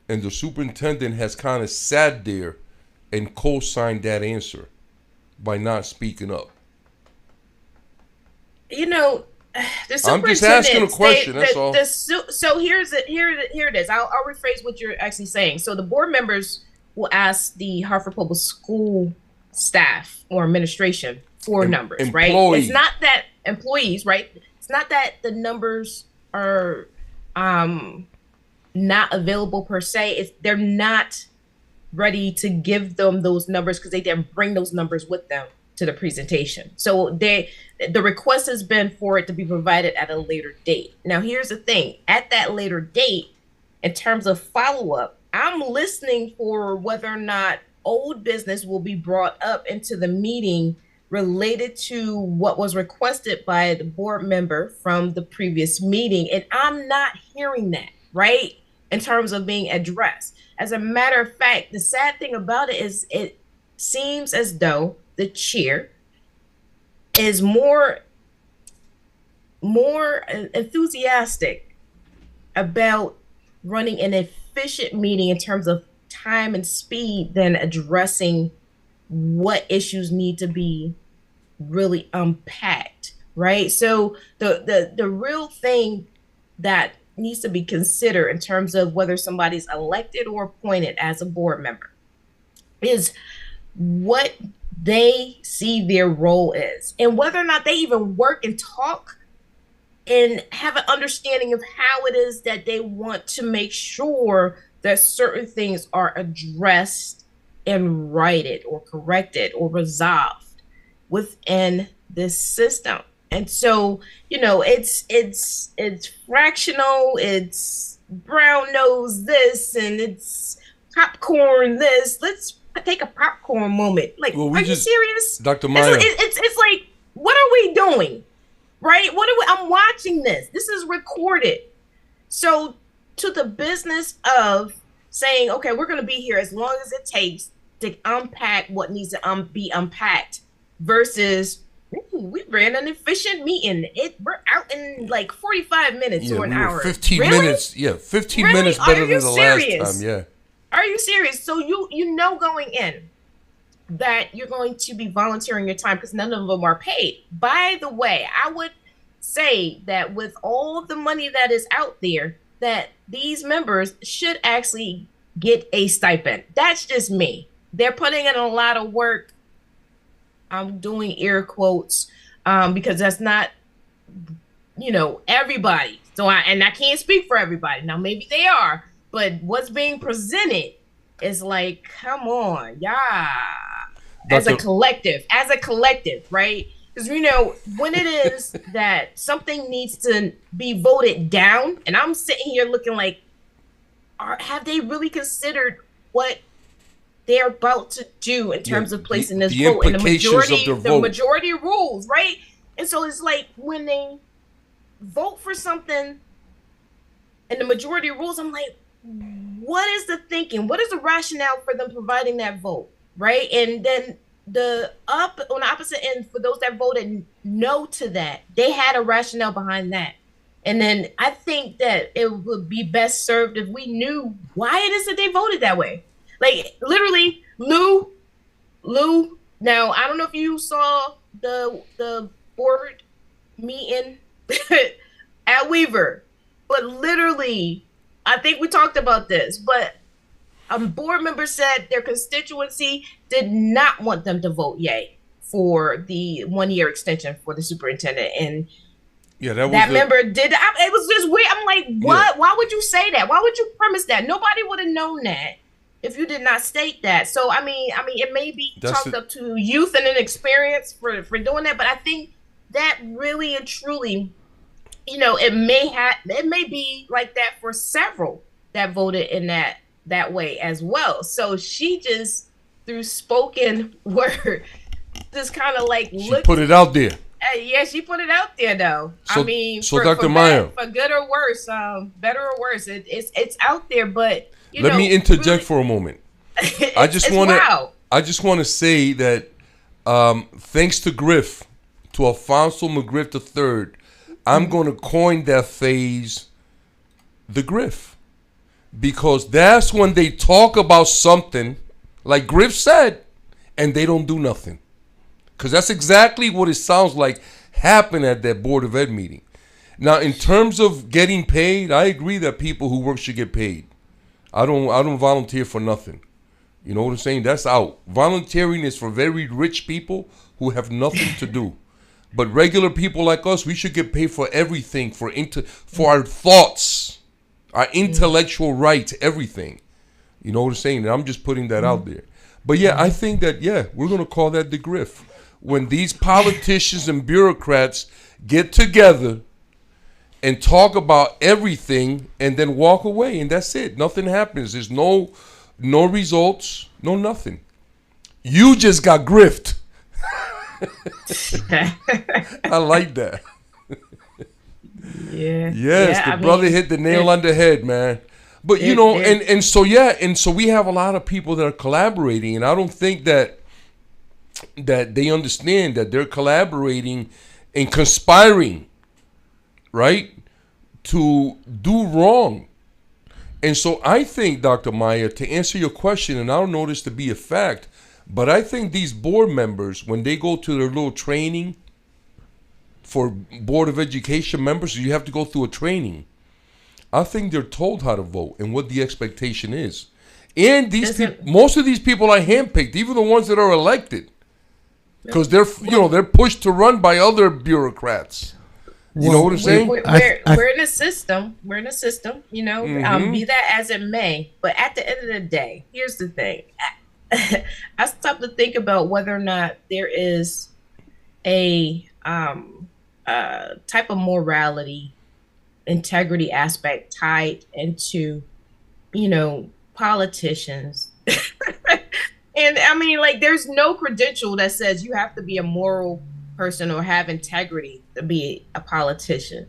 and the superintendent has kind of sat there and co-signed that answer by not speaking up. I'm just asking a question. That's all. So here it is. I'll rephrase what you're actually saying. So the board members will ask the Harvard Public School staff or administration for numbers, right? It's not that employees, right? It's not that the numbers are not available per se. They're not ready to give them those numbers because they didn't bring those numbers with them to the presentation. So the request has been for it to be provided at a later date. Now, here's the thing. At that later date, in terms of follow-up, I'm listening for whether or not old business will be brought up into the meeting related to what was requested by the board member from the previous meeting. And I'm not hearing that, right? In terms of being addressed. As a matter of fact, the sad thing about it is it seems as though the chair is more enthusiastic about running an efficient meeting in terms of time and speed than addressing what issues need to be really unpacked, right? So the real thing that needs to be considered in terms of whether somebody's elected or appointed as a board member is what they see their role is and whether or not they even work and talk and have an understanding of how it is that they want to make sure that certain things are addressed and righted or corrected or resolved within this system. And so, it's fractional, it's brown nose this, and it's popcorn this. Let's take a popcorn moment. Like, are you serious? Dr. Meyer. It's like, what are we doing? Right? I'm watching this. This is recorded. So to the business of saying, okay, we're going to be here as long as it takes to unpack what needs to be unpacked versus we ran an efficient meeting. We're out in like 45 minutes or an hour. 15 really? Minutes. Yeah, 15 minutes better than the last time. Yeah. Are you serious? So you know going in that you're going to be volunteering your time because none of them are paid. By the way, I would say that with all the money that is out there, that these members should actually get a stipend. That's just me. They're putting in a lot of work. I'm doing air quotes because that's not, everybody. So I can't speak for everybody. Now, maybe they are, but what's being presented is like, come on, yeah. As a collective, right? Because, when it is that something needs to be voted down, and I'm sitting here looking like, have they really considered what they're about to do in terms of placing this the vote and implications of their vote. majority rules, right? And so it's like when they vote for something and the majority rules, I'm like, what is the thinking? What is the rationale for them providing that vote, right? And then on the opposite end, for those that voted no to that, they had a rationale behind that. And then I think that it would be best served if we knew why it is that they voted that way. Like literally, Lou. Now I don't know if you saw the board meeting at Weaver, but literally, I think we talked about this. But a board member said their constituency did not want them to vote yay for the 1-year extension for the superintendent, and yeah, member did. It was just weird. I'm like, what? Yeah. Why would you say that? Why would you premise that? Nobody would have known that if you did not state that. So I mean, it may be chalked up to youth and inexperience for doing that, but I think that really and truly, it may be like that for several that voted in that way as well. So she just through spoken word, just kind of like put it out there. Yeah, she put it out there though. So Dr. Maya, for good or worse, better or worse, it's out there. But let me interject really, for a moment. I just want to say that thanks to Griff, to Alfonso McGriff III, I'm going to coin that phase, the Griff, because that's when they talk about something, like Griff said, and they don't do nothing. Because that's exactly what it sounds like happened at that Board of Ed meeting. Now, in terms of getting paid, I agree that people who work should get paid. I don't volunteer for nothing. You know what I'm saying? That's out. Volunteering is for very rich people who have nothing to do. But regular people like us, we should get paid for everything, for our thoughts, our intellectual rights, everything. You know what I'm saying? And I'm just putting that out there. But yeah, I think that, we're going to call that the Griff. When these politicians and bureaucrats get together and talk about everything and then walk away, and that's it. Nothing happens. There's no results, no nothing. You just got griffed. I like that. Yeah. Yes, the brother hit the nail on the head, man. But and so we have a lot of people that are collaborating, and I don't think that they understand that they're collaborating and conspiring, right, to do wrong. And so I think, Dr. Maya, to answer your question, and I don't know this to be a fact, but I think these board members, when they go to their little training for Board of Education members, you have to go through a training. I think they're told how to vote and what the expectation is. And most of these people are handpicked, even the ones that are elected. Because they're pushed to run by other bureaucrats. You know what I'm saying? We're in a system. We're in a system. Be that as it may. But at the end of the day, here's the thing. I stopped to think about whether or not there is a type of morality, integrity aspect tied into, politicians. And I mean, like, there's no credential that says you have to be a moral person or have integrity to be a politician.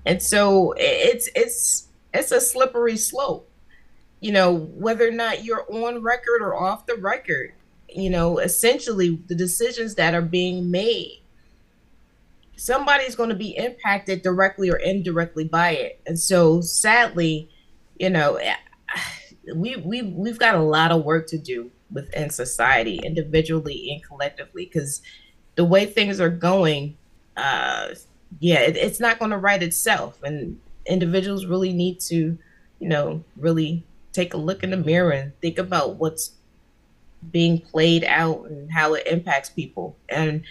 And so it's a slippery slope, whether or not you're on record or off the record, essentially the decisions that are being made, somebody's going to be impacted directly or indirectly by it. And so sadly, we've got a lot of work to do within society, individually and collectively, because the way things are going, it's not going to right itself. And individuals really need to, really take a look in the mirror and think about what's being played out and how it impacts people. And,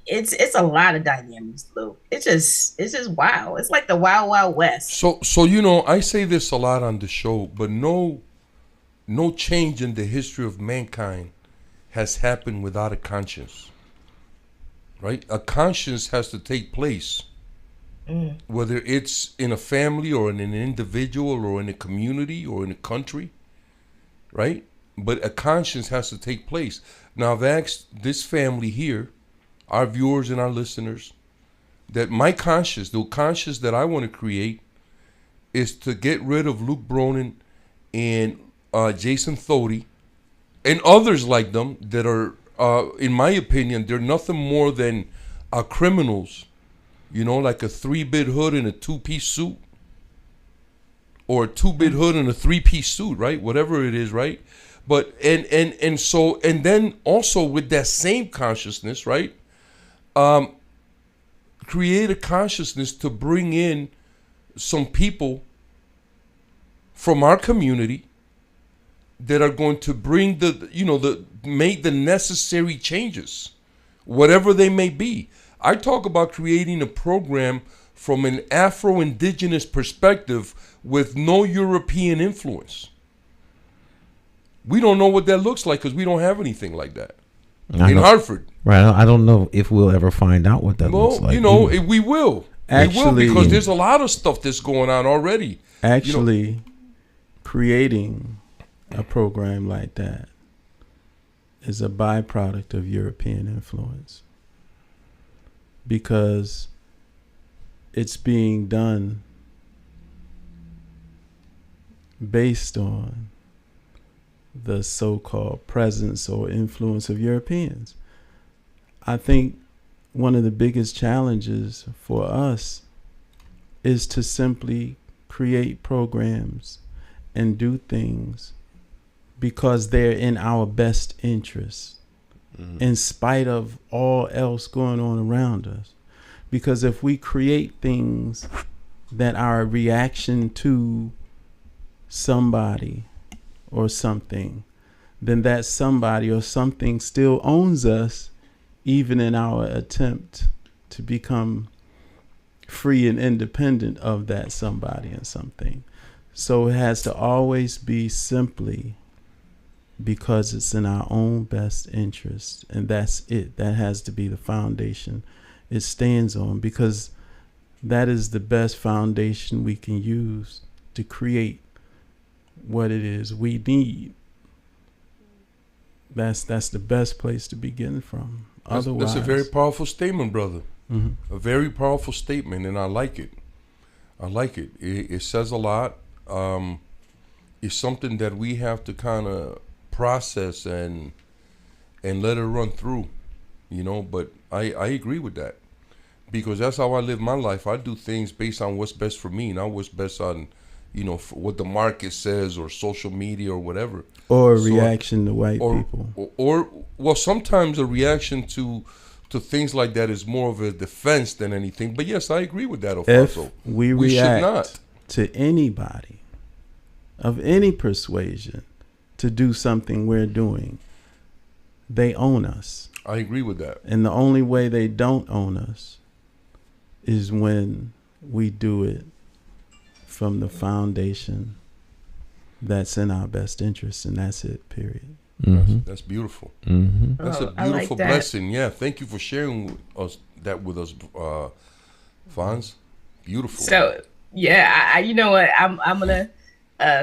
it's a lot of dynamics, Lou. It's just wow. It's like the Wild Wild West. So I say this a lot on the show, but no change in the history of mankind has happened without a conscience. Right? A conscience has to take place. Whether it's in a family or in an individual or in a community or in a country. Right? but a conscience has to take place. Now, I've asked this family here, our viewers and our listeners, that my conscience, the conscience that I want to create, is to get rid of Luke Bronin and Jason Thody and others like them that are, in my opinion, they're nothing more than criminals. You know, like a 3-bit hood and a 2-piece suit, or a 2-bit hood and a 3-piece suit, right? Whatever it is, right? But and so then also with that same consciousness, right? Create a consciousness to bring in some people from our community that are going to bring make the necessary changes, whatever they may be. I talk about creating a program from an Afro-Indigenous perspective with no European influence. We don't know what that looks like because we don't have anything like that in Hartford. Right. I don't know if we'll ever find out what that looks like. We will. Actually, because there's a lot of stuff that's going on already. Actually, creating a program like that is a byproduct of European influence, because it's being done based on the so-called presence or influence of Europeans. I think one of the biggest challenges for us is to simply create programs and do things because they're in our best interest, in spite of all else going on around us. Because if we create things that are a reaction to somebody or something, then that somebody or something still owns us, even in our attempt to become free and independent of that somebody and something. So it has to always be simply because it's in our own best interest, and that's it. That has to be the foundation it stands on, because that is the best foundation we can use to create what it is we need. That's the best place to begin from. Otherwise, that's a very powerful statement, brother. Mm-hmm. A very powerful statement, and I like it. It says a lot. It's something that we have to kind of process and let it run through, but I agree with that, because that's how I live my life. I do things based on what's best for me, not what's best on what the market says or social media or whatever, or a reaction to white people, or sometimes a reaction to things like that is more of a defense than anything. But yes, I agree with that, Alfonso. If we react should not to anybody of any persuasion to do something we're doing, they own us. I agree with that. And the only way they don't own us is when we do it from the foundation that's in our best interest, and that's it, period. Mm-hmm. That's beautiful. Mm-hmm. That's a beautiful blessing. Yeah, thank you for sharing that with us, Fonz. Beautiful. So yeah, you know what? I'm gonna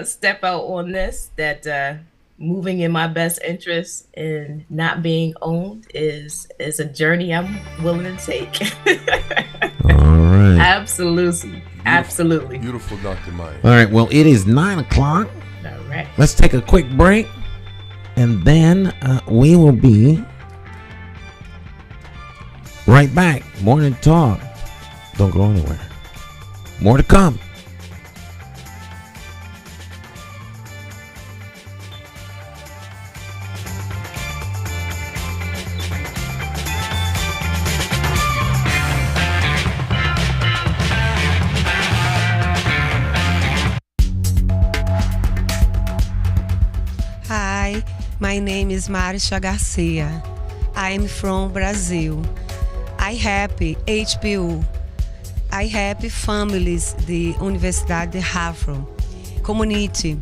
step out on this. That moving in my best interest and not being owned is a journey I'm willing to take. All right. Absolutely. Beautiful, Dr. Maya. All right. Well, it is 9:00. All right. Let's take a quick break, and then we will be right back. Morning Talk. Don't go anywhere. More to come. Hi, my name is Marisha Garcia. I am from Brazil. I help HPU. I help families de Universidade de Harvard Community.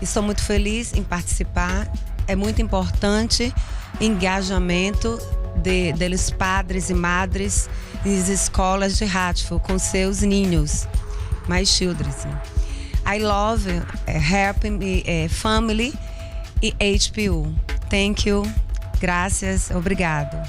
Estou muito feliz em participar. É muito importante o engajamento deles padres e madres nas escolas de Hartford com seus ninhos, my children. I love helping family e HPU. Thank you. Gracias. Obrigado.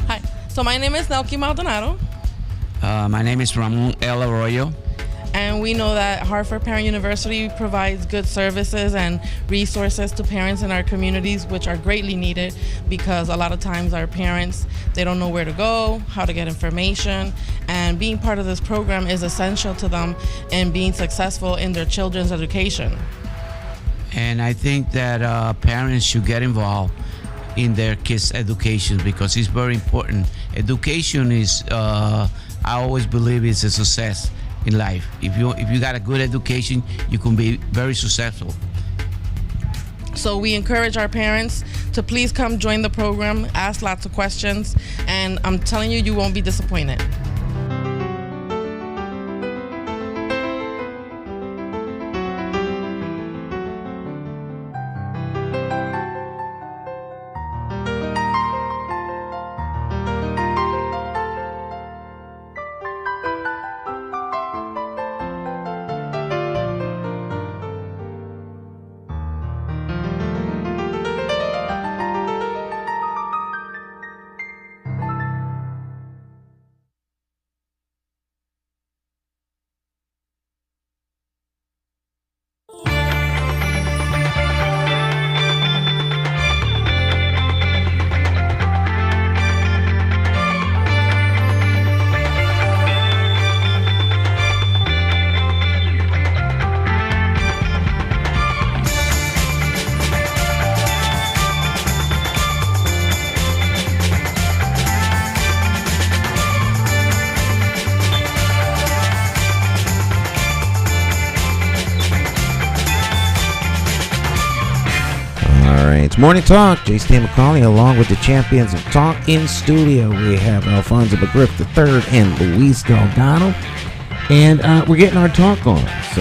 Hi, so my name is Nelky Maldonado, My name is Ramon El Arroyo. and we know that Hartford Parent University provides good services and resources to parents in our communities, which are greatly needed because a lot of times our parents, they don't know where to go, how to get information, and being part of this program is essential to them in being successful in their children's education. And I think that parents should get involved in their kids' education because it's very important. Education is, I always believe, is a success in life. If you got a good education, you can be very successful. So we encourage our parents to please come join the program, ask lots of questions, and I'm telling you, you won't be disappointed. It's Morning Talk. J.Stan McCauley along with the champions of Talk in studio. We have Alfonso McGriff III and Luis Delgado. And we're getting our talk on. So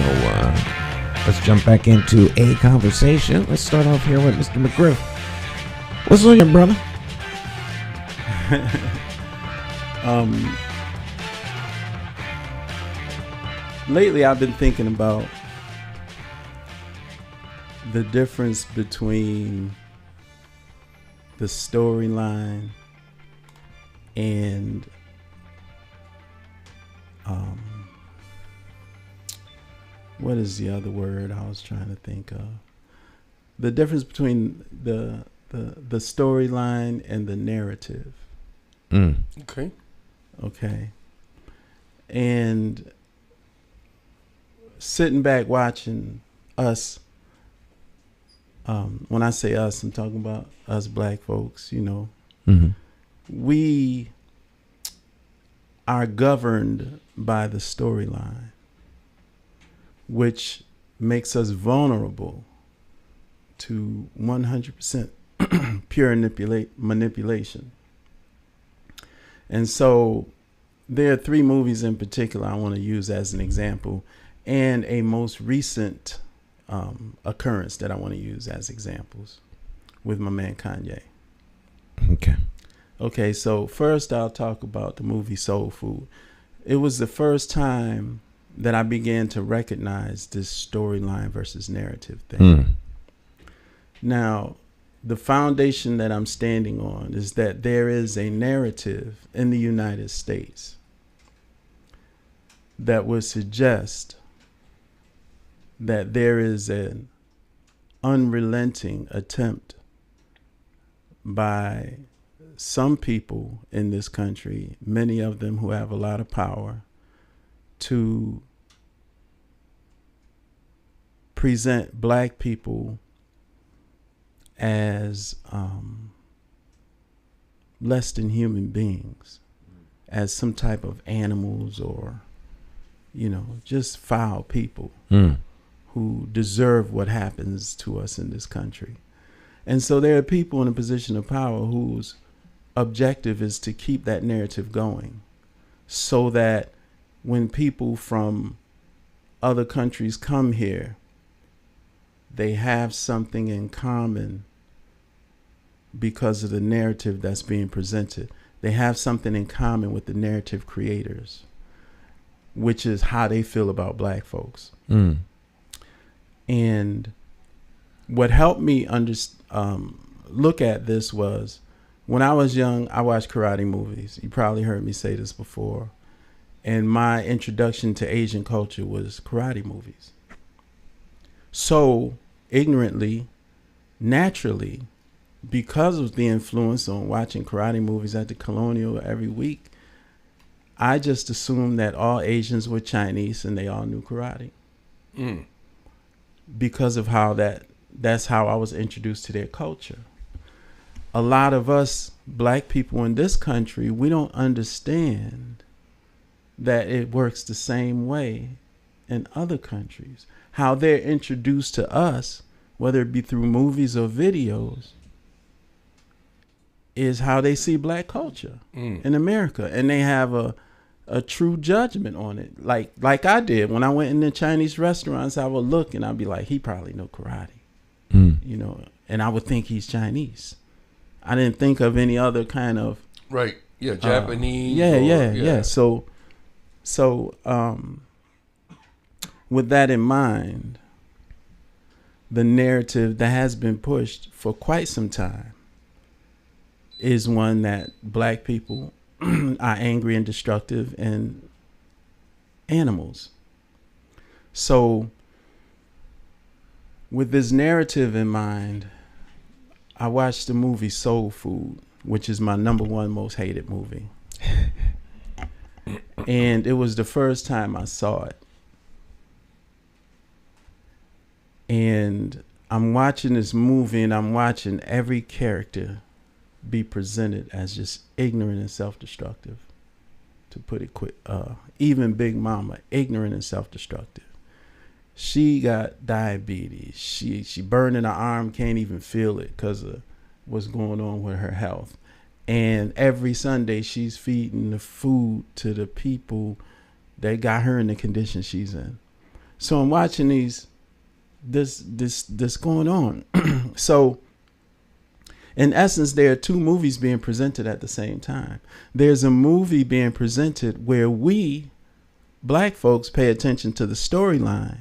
let's jump back into a conversation. Let's start off here with Mr. McGriff. What's on your brother? Lately I've been thinking about the difference between the storyline and what is the other word I was trying to think of? The difference between the storyline and the narrative. Okay. And sitting back watching us, when I say us, I'm talking about us black folks, you know. Mm-hmm. We are governed by the storyline, which makes us vulnerable to 100% pure manipulation. And so there are three movies in particular I want to use as an example, and a most recent occurrence that I want to use as examples with my man Kanye. Okay, so first I'll talk about the movie Soul Food. It was the first time that I began to recognize this storyline versus narrative thing. Now, the foundation that I'm standing on is that there is a narrative in the United States that would suggest that there is an unrelenting attempt by some people in this country, many of them who have a lot of power, to present black people as less than human beings, as some type of animals or, just foul people who deserve what happens to us in this country. And so there are people in a position of power whose objective is to keep that narrative going, so that when people from other countries come here, they have something in common because of the narrative that's being presented. They have something in common with the narrative creators, which is how they feel about black folks. And what helped me look at this was, when I was young, I watched karate movies. You probably heard me say this before. And my introduction to Asian culture was karate movies. So ignorantly, naturally, because of the influence on watching karate movies at the Colonial every week, I just assumed that all Asians were Chinese and they all knew karate. Because of how that's how I was introduced to their culture. A lot of us black people in this country, we don't understand that it works the same way in other countries. How they're introduced to us, whether it be through movies or videos, is how they see black culture in America. And they have a true judgment on it. Like I did. When I went in the Chinese restaurants, I would look and I'd be like, he probably know karate. And I would think he's Chinese. I didn't think of any other kind of Japanese. Yeah. So with that in mind, the narrative that has been pushed for quite some time is one that black people are angry and destructive and animals. So with this narrative in mind, I watched the movie Soul Food, which is my #1 most hated movie. And it was the first time I saw it. And I'm watching this movie and I'm watching every character be presented as just ignorant and self-destructive, to put it quick. Even Big Mama, ignorant and self-destructive. She got diabetes. She burned in her arm, can't even feel it because of what's going on with her health. And every Sunday she's feeding the food to the people that got her in the condition she's in. So I'm watching this going on. So in essence, there are two movies being presented at the same time. There's a movie being presented where we, black folks, pay attention to the storyline.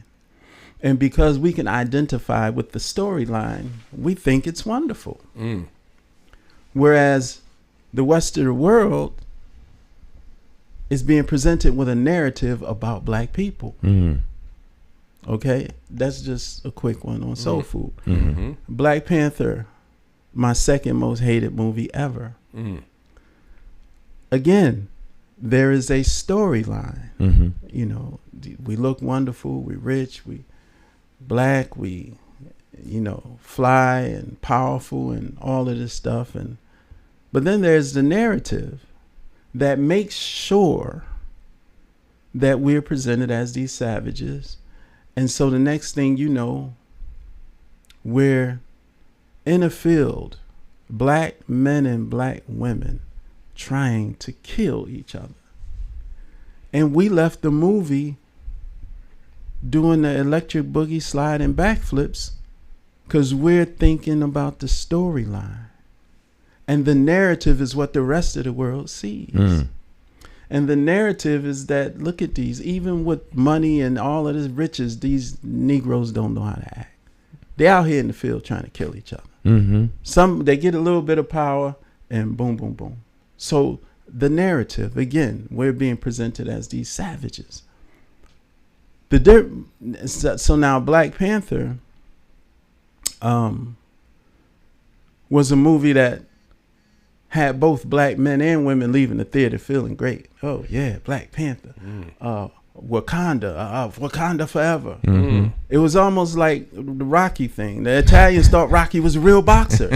And because we can identify with the storyline, we think it's wonderful. Whereas the rest of the world is being presented with a narrative about black people. Okay? That's just a quick one on Soul Food. Black Panther, my second most hated movie ever. Again, there is a storyline. We look wonderful, we're rich, we black, we fly and powerful and all of this stuff. But then there's the narrative that makes sure that we're presented as these savages. And so the next thing you know, we're in a field, black men and black women trying to kill each other. And we left the movie doing the electric boogie slide and backflips because we're thinking about the storyline. And the narrative is what the rest of the world sees. And the narrative is that, look at these, even with money and all of this riches, these Negroes don't know how to act. They're out here in the field trying to kill each other. They get a little bit of power and boom, boom, boom. So the narrative, again, we're being presented as these savages. So now Black Panther was a movie that had both black men and women leaving the theater feeling great. Oh yeah, Black Panther, Wakanda forever. It was almost like the Rocky thing. The Italians thought Rocky was a real boxer.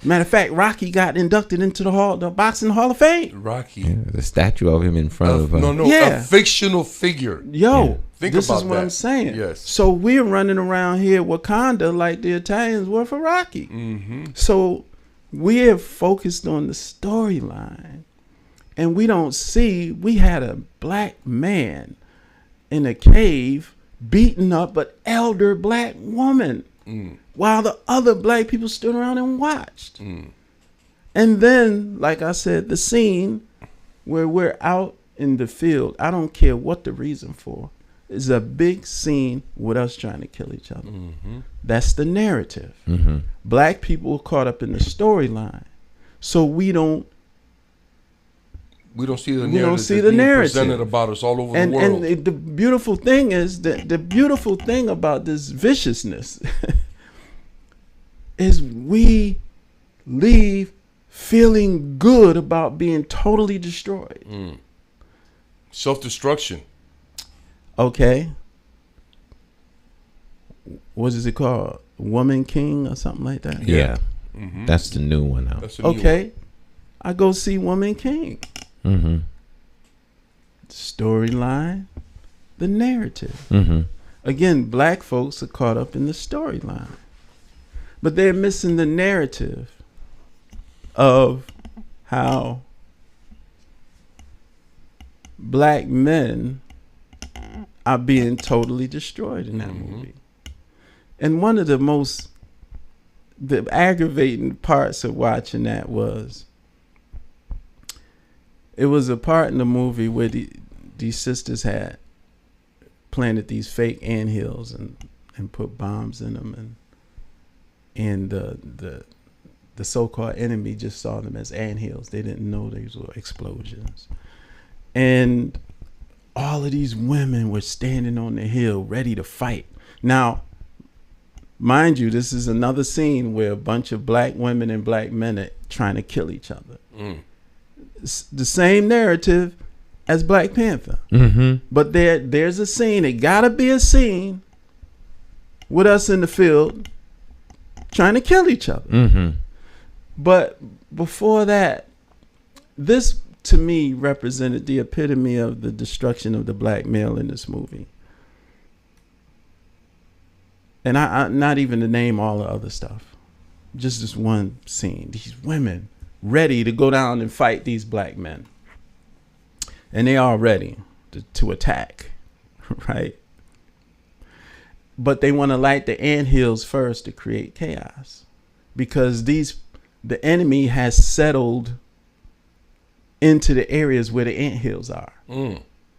Matter of fact, Rocky got inducted into the Boxing Hall of Fame. Rocky. Yeah, the statue of him in front of a fictional figure. Yo, Think this about is what that. I'm saying. Yes. So we're running around here Wakanda like the Italians were for Rocky. So we're focused on the storyline, and we don't see we had a black man in a cave beaten up an elder black woman while the other black people stood around and watched. And then, like I said, the scene where we're out in the field, I don't care what the reason for, is a big scene with us trying to kill each other. That's the narrative. Black people are caught up in the storyline, so we don't see the we narrative. don't see the narrative presented about us all over the world. And the beautiful thing is that the beautiful thing about this viciousness is we leave feeling good about being totally destroyed. Self-destruction. Okay. What is it called? Woman King or something like that? Yeah. That's the new one now. That's the new Okay. I go see Woman King. Storyline, the narrative. Again, black folks are caught up in the storyline, but they're missing the narrative of how black men are being totally destroyed in that movie. And one of the aggravating parts of watching that was, it was a part in the movie where these sisters had planted these fake anthills and put bombs in them, and the so-called enemy just saw them as anthills. They didn't know these were explosions. And all of these women were standing on the hill ready to fight. Now, mind you, this is another scene where a bunch of black women and black men are trying to kill each other. The same narrative as Black Panther, but there's a scene. It gotta be a scene with us in the field trying to kill each other. But before that, this to me represented the epitome of the destruction of the black male in this movie. And I not even to name all the other stuff, just this one scene. These women ready to go down and fight these black men. And they are ready to attack, right? But they want to light the anthills first to create chaos, because the enemy has settled into the areas where the anthills are.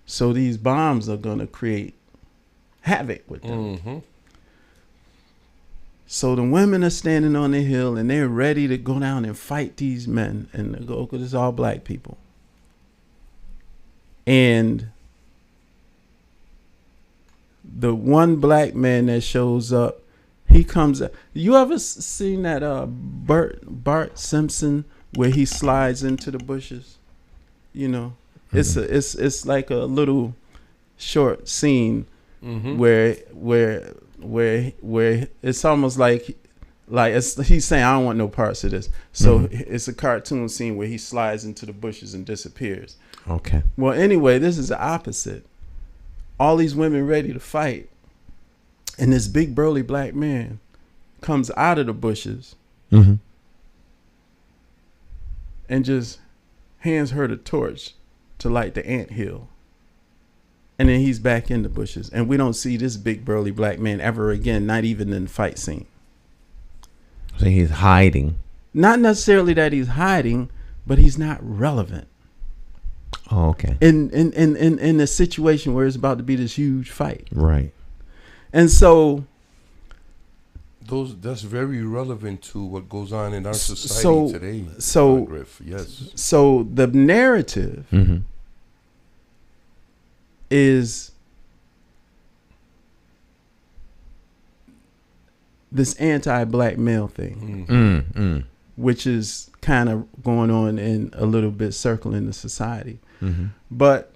So these bombs are going to create havoc with them. So the women are standing on the hill and they're ready to go down and fight these men. And they go, because it's all black people. And the one black man that shows up, he comes up. You ever seen that Bart Simpson where he slides into the bushes? You know, it's like a little short scene where it's almost like he's saying, I don't want no parts of this. So it's a cartoon scene where he slides into the bushes and disappears. Okay. Well, anyway, this is the opposite. All these women ready to fight, and this big burly black man comes out of the bushes and just hands her the torch to light the anthill. And then he's back in the bushes. And we don't see this big burly black man ever again, not even in the fight scene. So he's hiding. Not necessarily that he's hiding, but he's not relevant. Oh, okay. In a situation where it's about to be this huge fight. Right. And so that's very relevant to what goes on in our society today. Griff. Yes. So the narrative is this anti-black male thing, which is kind of going on in a little bit circling the society. But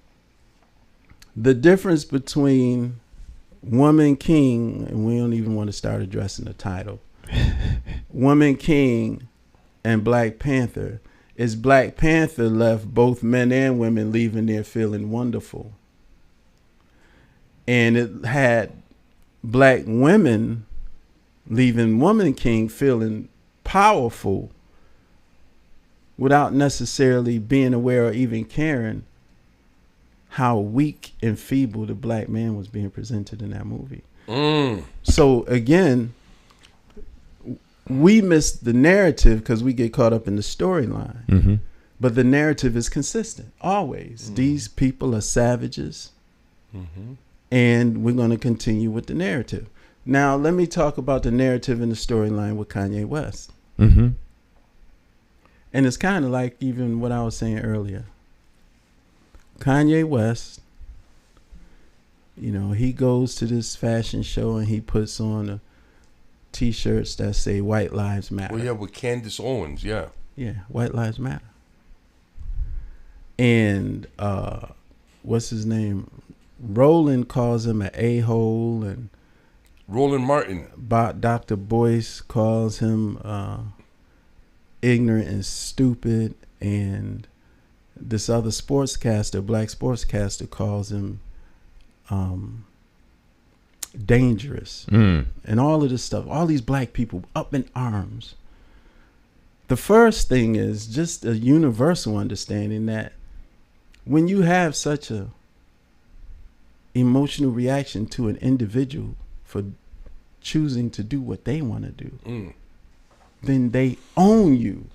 the difference between Woman King, and we don't even want to start addressing the title. Woman King and Black Panther is Black Panther left both men and women leaving there feeling wonderful. And it had Black women leaving Woman King feeling powerful without necessarily being aware or even caring how weak and feeble the Black man was being presented in that movie. So again, we miss the narrative because we get caught up in the storyline. Mm-hmm. But the narrative is consistent, always. These people are savages, and we're going to continue with the narrative. Now, let me talk about the narrative and the storyline with Kanye West. Mm-hmm. And it's kind of like even what I was saying earlier. Kanye West, you know, he goes to this fashion show and he puts on T-shirts that say White Lives Matter. Well, yeah, with Candace Owens, yeah. Yeah, White Lives Matter. And what's his name? Roland calls him an a-hole, and Roland Martin. Dr. Boyce calls him ignorant and stupid, and this other sportscaster, black sportscaster, calls him dangerous. And all of this stuff, all these black people up in arms. The first thing is just a universal understanding that when you have such a emotional reaction to an individual for choosing to do what they want to do, then they own you.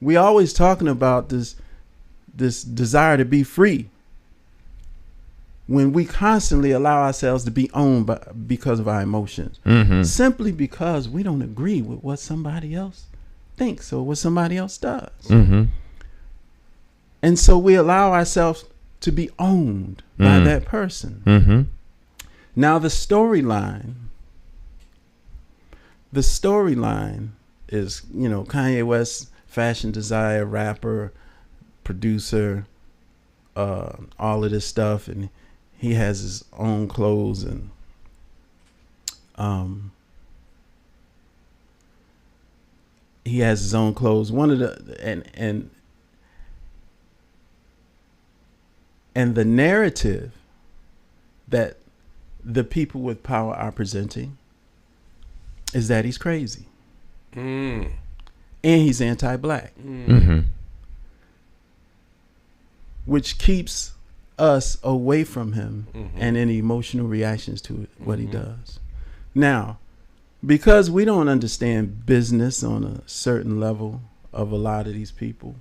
We always talking about this desire to be free, when we constantly allow ourselves to be owned because of our emotions, simply because we don't agree with what somebody else thinks or what somebody else does. And so we allow ourselves to be owned by that person. Now the storyline is, you know, Kanye West, fashion designer, rapper, producer, all of this stuff, and he has his own clothes, and he has his own clothes. One of the and the narrative that the people with power are presenting is that he's crazy, and he's anti-black, which keeps us away from him and any emotional reactions to what he does. Now, because we don't understand business on a certain level of a lot of these people,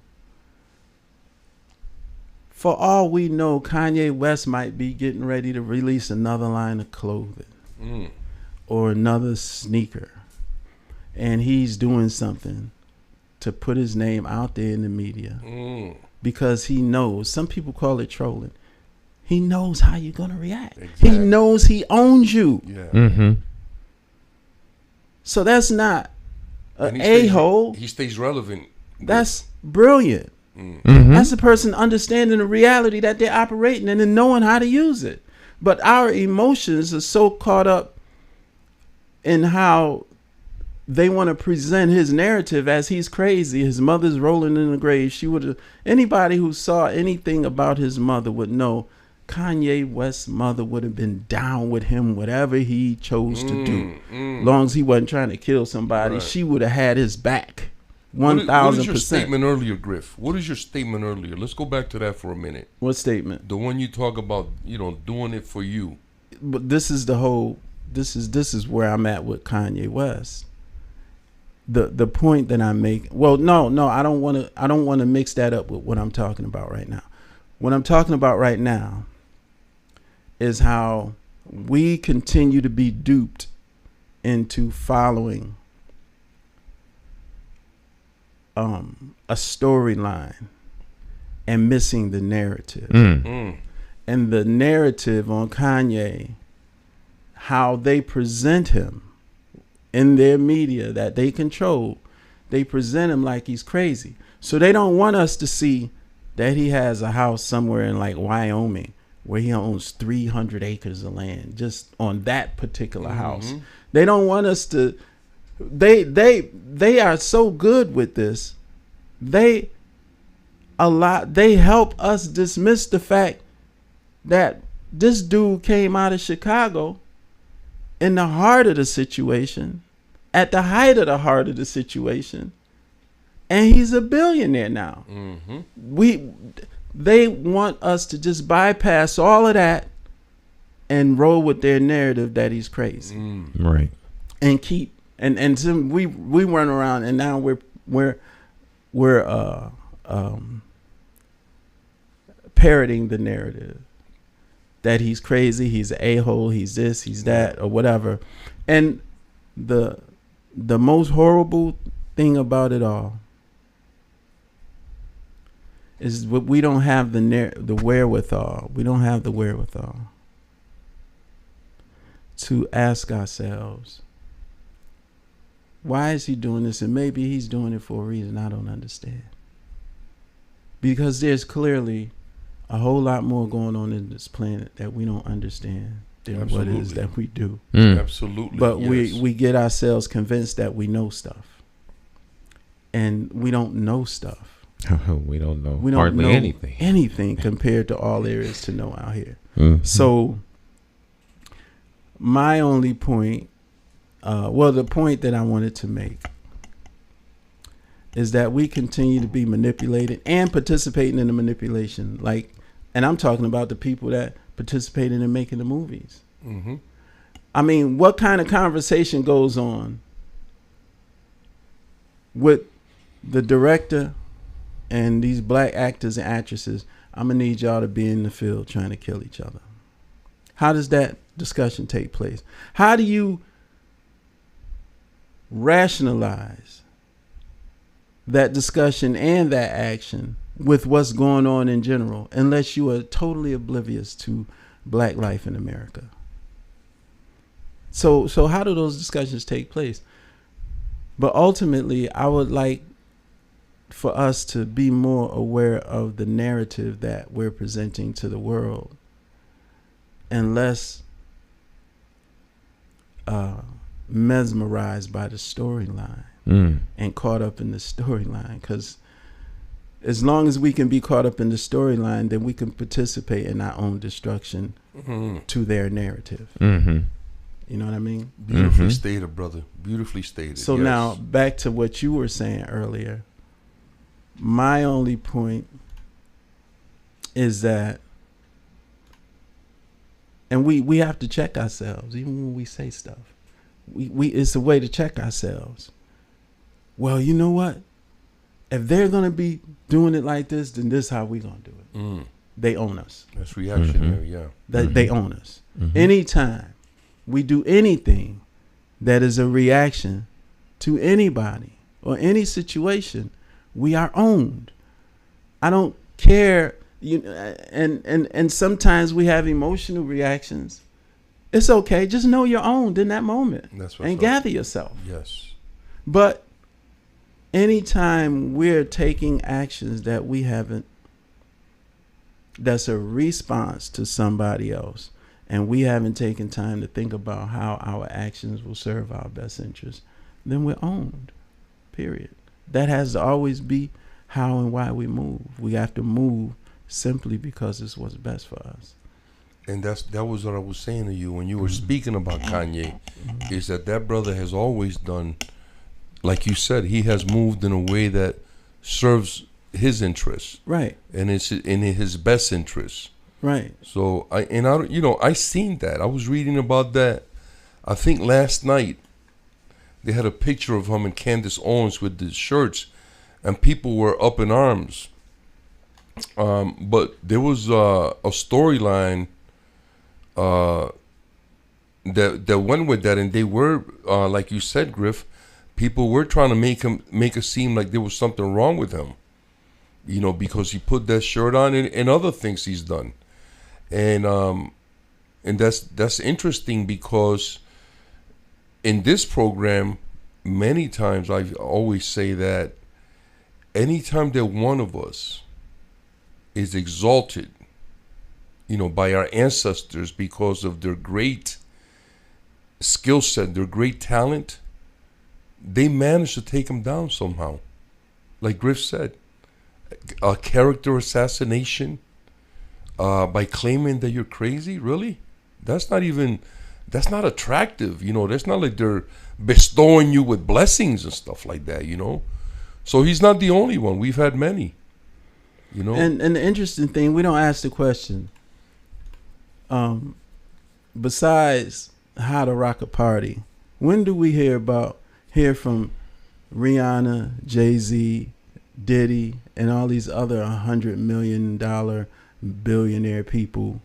for all we know, Kanye West might be getting ready to release another line of clothing or another sneaker, and he's doing something to put his name out there in the media because he knows, some people call it trolling, he knows how you're going to react. Exactly. He knows he owns you. Yeah. So that's not an a-hole. He stays relevant. That's brilliant. That's the person understanding the reality that they're operating in and knowing how to use it. But our emotions are so caught up in how they want to present his narrative as he's crazy. His mother's rolling in the grave. Anybody who saw anything about his mother would know Kanye West's mother would have been down with him, whatever he chose to do. Long as he wasn't trying to kill somebody, she would have had his back. 1,000%. What is your statement earlier, Griff? What is your statement earlier? Let's go back to that for a minute. What statement? The one you talk about, you know, doing it for you. But this is the whole. This is where I'm at with Kanye West. The point that I make. Well, no, I don't want to mix that up with what I'm talking about right now. What I'm talking about right now is how we continue to be duped into following a storyline and missing the narrative. And the narrative on Kanye, how they present him in their media that they control, they present him like he's crazy. So they don't want us to see that he has a house somewhere in like Wyoming where he owns 300 acres of land just on that particular house. They don't want us to. They are so good with this. They help us dismiss the fact that this dude came out of Chicago in the heart of the situation, at the height of the heart of the situation, and he's a billionaire now. They want us to just bypass all of that and roll with their narrative that he's crazy, right? And keep and so we run around, and now we're parroting the narrative that he's crazy, he's an a-hole, he's this, he's that, or whatever. And the most horrible thing about it all is we don't have the wherewithal. We don't have the wherewithal to ask ourselves, why is he doing this? And maybe he's doing it for a reason I don't understand. Because there's clearly a whole lot more going on in this planet that we don't understand than what it is that we do. Absolutely. But we get ourselves convinced that we know stuff. And we don't know stuff. We don't know hardly anything. Anything compared to all there is to know out here. So my only point, the point that I wanted to make is that we continue to be manipulated and participating in the manipulation. And I'm talking about the people that participated in making the movies. I mean, what kind of conversation goes on with the director and these black actors and actresses? I'm gonna need y'all to be in the field trying to kill each other. How does that discussion take place? How do you rationalize that discussion and that action with what's going on in general, unless you are totally oblivious to black life in America? So how do those discussions take place? But ultimately, I would like for us to be more aware of the narrative that we're presenting to the world, and less mesmerized by the storyline and caught up in the storyline. Because as long as we can be caught up in the storyline, then we can participate in our own destruction to their narrative. You know what I mean? Beautifully stated, brother. Beautifully stated. So now back to what you were saying earlier. My only point is that, and we have to check ourselves even when we say stuff. We it's a way to check ourselves. Well, you know what? If they're gonna be doing it like this, then this is how we gonna do it. They own us. That's reactionary, yeah. They own us. Anytime we do anything that is a reaction to anybody or any situation, we are owned. I don't care. And sometimes we have emotional reactions. It's okay. Just know you're owned in that moment. That's and gather yourself. Yes. But anytime we're taking actions that we haven't, that's a response to somebody else, and we haven't taken time to think about how our actions will serve our best interest, then we're owned. Period. That has to always be how and why we move. We have to move simply because it's what's best for us. And that was what I was saying to you when you were speaking about Kanye, is that brother has always done, like you said, he has moved in a way that serves his interests. Right. And it's in his best interests. Right. So I seen that. I was reading about that. I think last night they had a picture of him and Candace Owens with the shirts, and people were up in arms. But there was a storyline that went with that, and they were like you said, Griff, people were trying to make it seem like there was something wrong with him, because he put that shirt on and other things he's done, and that's interesting, because in this program, many times I always say that anytime that one of us is exalted, by our ancestors because of their great skill set, their great talent, they managed to take him down somehow. Like Griff said, a character assassination by claiming that you're crazy, really? That's not attractive, That's not like they're bestowing you with blessings and stuff like that, So he's not the only one. We've had many, And the interesting thing, we don't ask the question, besides how to rock a party, when do we hear from Rihanna, Jay-Z, Diddy, and all these other $100 million billionaire people?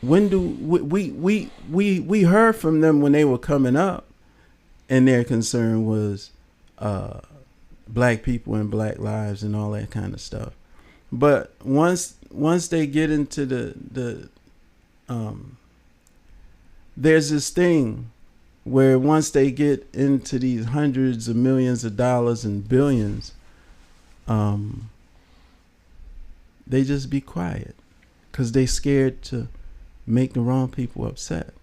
When do we heard from them when they were coming up, and their concern was black people and black lives and all that kind of stuff. But once they get into the there's this thing where once they get into these hundreds of millions of dollars and billions, they just be quiet because they scared to make the wrong people upset.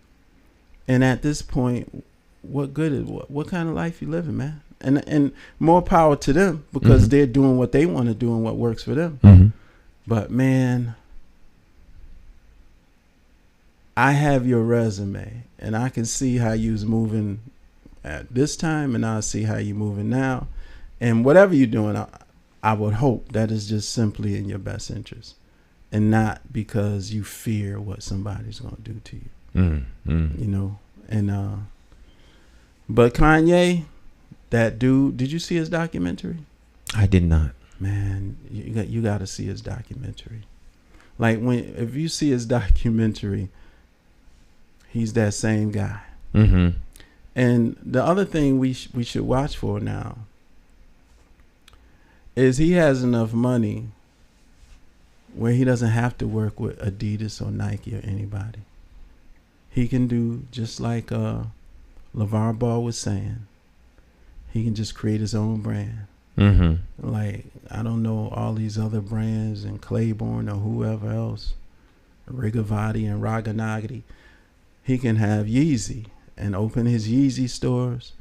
And at this point, what good is what kind of life you living, man? And more power to them because they're doing what they want to do and what works for them. Mm-hmm. But man, I have your resume and I can see how you was moving at this time, and I see how you moving now. And whatever you're doing, I would hope that is just simply in your best interest and not because you fear what somebody's going to do to you. And but Kanye, that dude, did you see his documentary? I did not. Man, you got to see his documentary. Like if you see his documentary, he's that same guy. Mm-hmm. And the other thing we should watch for now is he has enough money where he doesn't have to work with Adidas or Nike or anybody. He can do just like LeVar Ball was saying. He can just create his own brand. Mm-hmm. Like, I don't know, all these other brands and Claiborne or whoever else, Rigavati and Raganagati. He can have Yeezy and open his Yeezy stores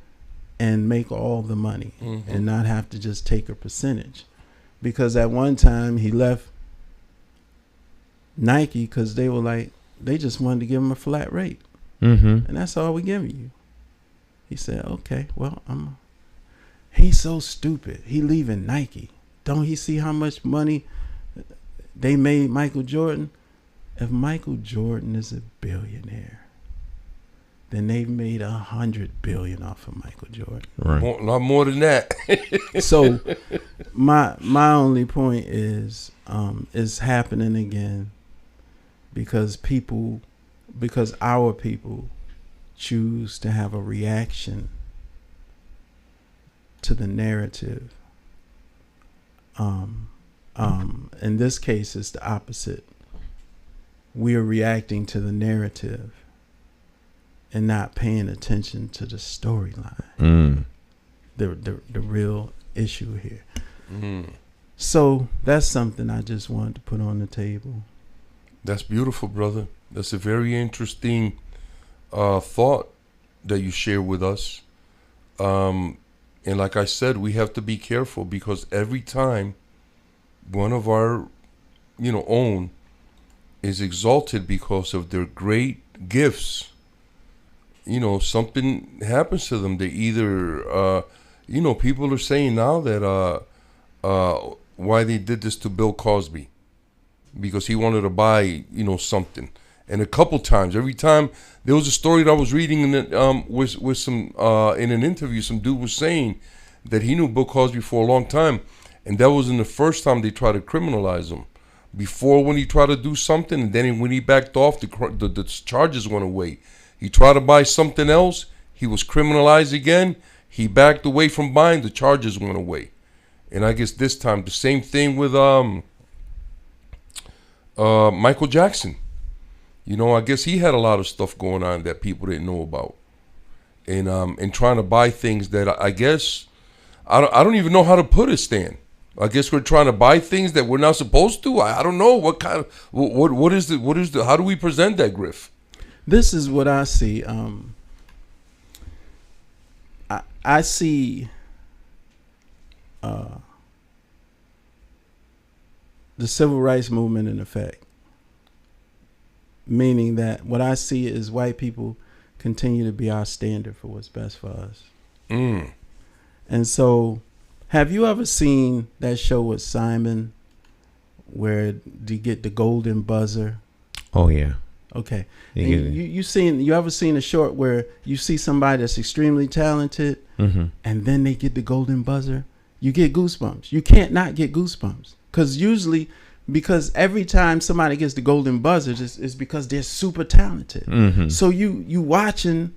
and make all the money and not have to just take a percentage. Because at one time he left Nike because they were like, they just wanted to give him a flat rate. Mm-hmm. And that's all we giving you. He said, okay, well, he's so stupid. He leaving Nike. Don't he see how much money they made Michael Jordan? If Michael Jordan is a billionaire, then they've made $100 billion off of Michael Jordan. Right. A lot more than that. So my only point is it's happening again because our people choose to have a reaction to the narrative. In this case, it's the opposite. We are reacting to the narrative and not paying attention to the storyline. The real issue here. So that's something I just wanted to put on the table. That's beautiful, brother. That's a very interesting thought that you share with us. And like I said, we have to be careful because every time one of our, own is exalted because of their great gifts, something happens to them. They either, people are saying now that why they did this to Bill Cosby, because he wanted to buy, something. And a couple times, every time there was a story that I was reading in it, with some in an interview, some dude was saying that he knew Bill Cosby for a long time, and that wasn't the first time they tried to criminalize him. Before, when he tried to do something, and then when he backed off, the charges went away. He tried to buy something else, he was criminalized again. He backed away from buying, the charges went away. And I guess this time the same thing with Michael Jackson. I guess he had a lot of stuff going on that people didn't know about, and trying to buy things that I guess I don't even know how to put it, Stan. I guess we're trying to buy things that we're not supposed to. I don't know what kind of what is the how do we present that, Griff? This is what I see. I see the civil rights movement in effect, meaning that what I see is white people continue to be our standard for what's best for us. And so, have you ever seen that show with Simon where you get the golden buzzer? Oh yeah. Okay. You You ever seen a short where you see somebody that's extremely talented and then they get the golden buzzer? You get goosebumps. You can't not get goosebumps because every time somebody gets the golden buzzer, it's because they're super talented. So you watching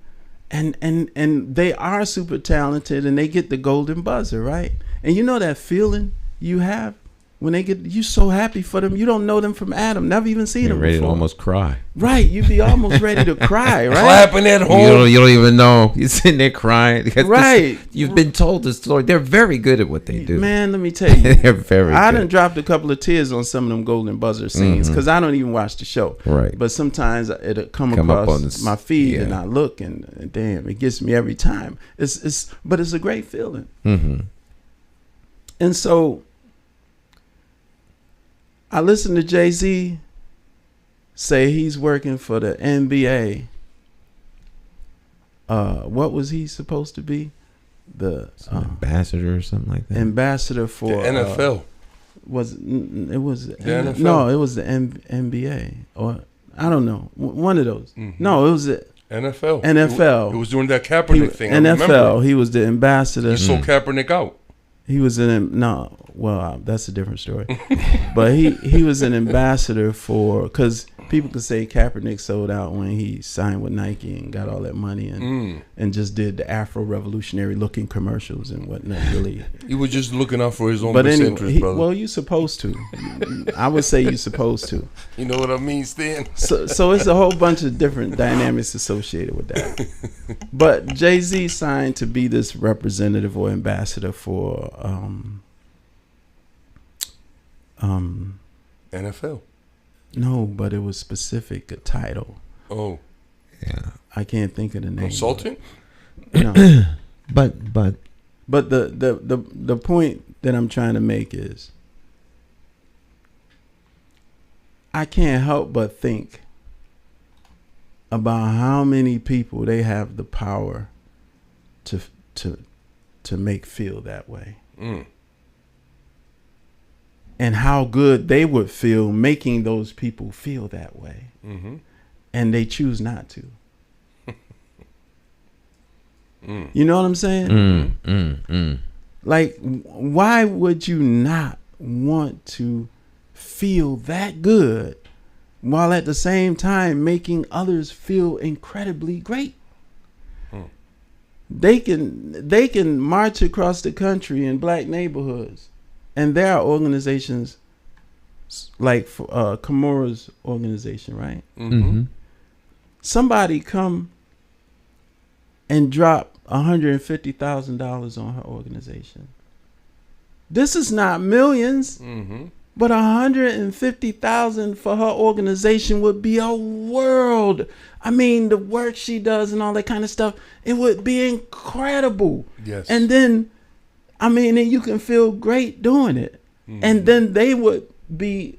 and they are super talented and they get the golden buzzer, right? And you know that feeling you have when they get, you so happy for them. You don't know them from Adam, never even seen them ready before. to almost cry. Right, you'd be almost ready to cry, right? Clapping at home. You don't even know. You're sitting there crying. Because Right. You've been told this story. They're very good at what they do. Man, let me tell you. They're very I good. done dropped a couple of tears on some of them golden buzzer scenes because I don't even watch the show. Right. But sometimes it'll come Come up across on this- my feed yeah. and I look and damn, it gets me every time. But it's a great feeling. And so I listened to Jay-Z say he's working for the NBA. What was he supposed to be? The ambassador or something like that. ambassador for The NFL. it was the NFL? No, it was the NBA or I don't know, one of those. No, it was the NFL. NFL. It was during that Kaepernick thing. I remember. NFL. He was the ambassador. He sold Kaepernick out. He was that's a different story. But he was an ambassador for, because people could say Kaepernick sold out when he signed with Nike and got all that money and just did the Afro revolutionary looking commercials and whatnot. Really, He was just looking out for his own but best anyway, interest, brother. well, you're supposed to. I would say you're supposed to. You know what I mean, Stan? So it's a whole bunch of different dynamics associated with that. But Jay-Z signed to be this representative or ambassador for NFL. no, but it was specific, a title. Oh, Yeah. I can't think of the name. consultant? No. But But the point that I'm trying to make is I can't help but think about how many people they have the power to make feel that way. And how good they would feel making those people feel that way. And they choose not to. You know what I'm saying? Like, why would you not want to feel that good while at the same time making others feel incredibly great? They can march across the country in black neighborhoods, and there are organizations like Kamura's organization, right? Somebody come and drop $150,000 on her organization. This is not millions, but $150,000 for her organization would be a world. I mean, the work she does and all that kind of stuff, it would be incredible. Yes. And then, I mean, and you can feel great doing it. And then they would be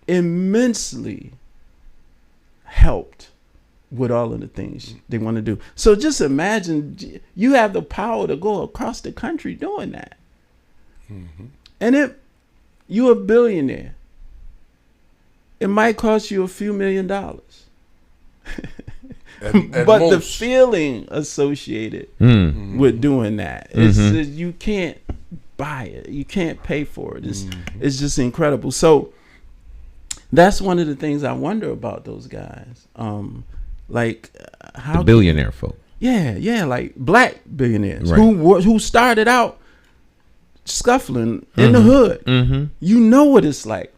immensely helped with all of the things they want to do. So just imagine you have the power to go across the country doing that. And if you're a billionaire, it might cost you a few $1 million. At But the most. feeling associated with doing that is you can't buy it. You can't pay for it. It's just incredible. So that's one of the things I wonder about those guys. Like how the billionaire folk. Yeah, like black billionaires Right. who started out scuffling in the hood. You know what it's like.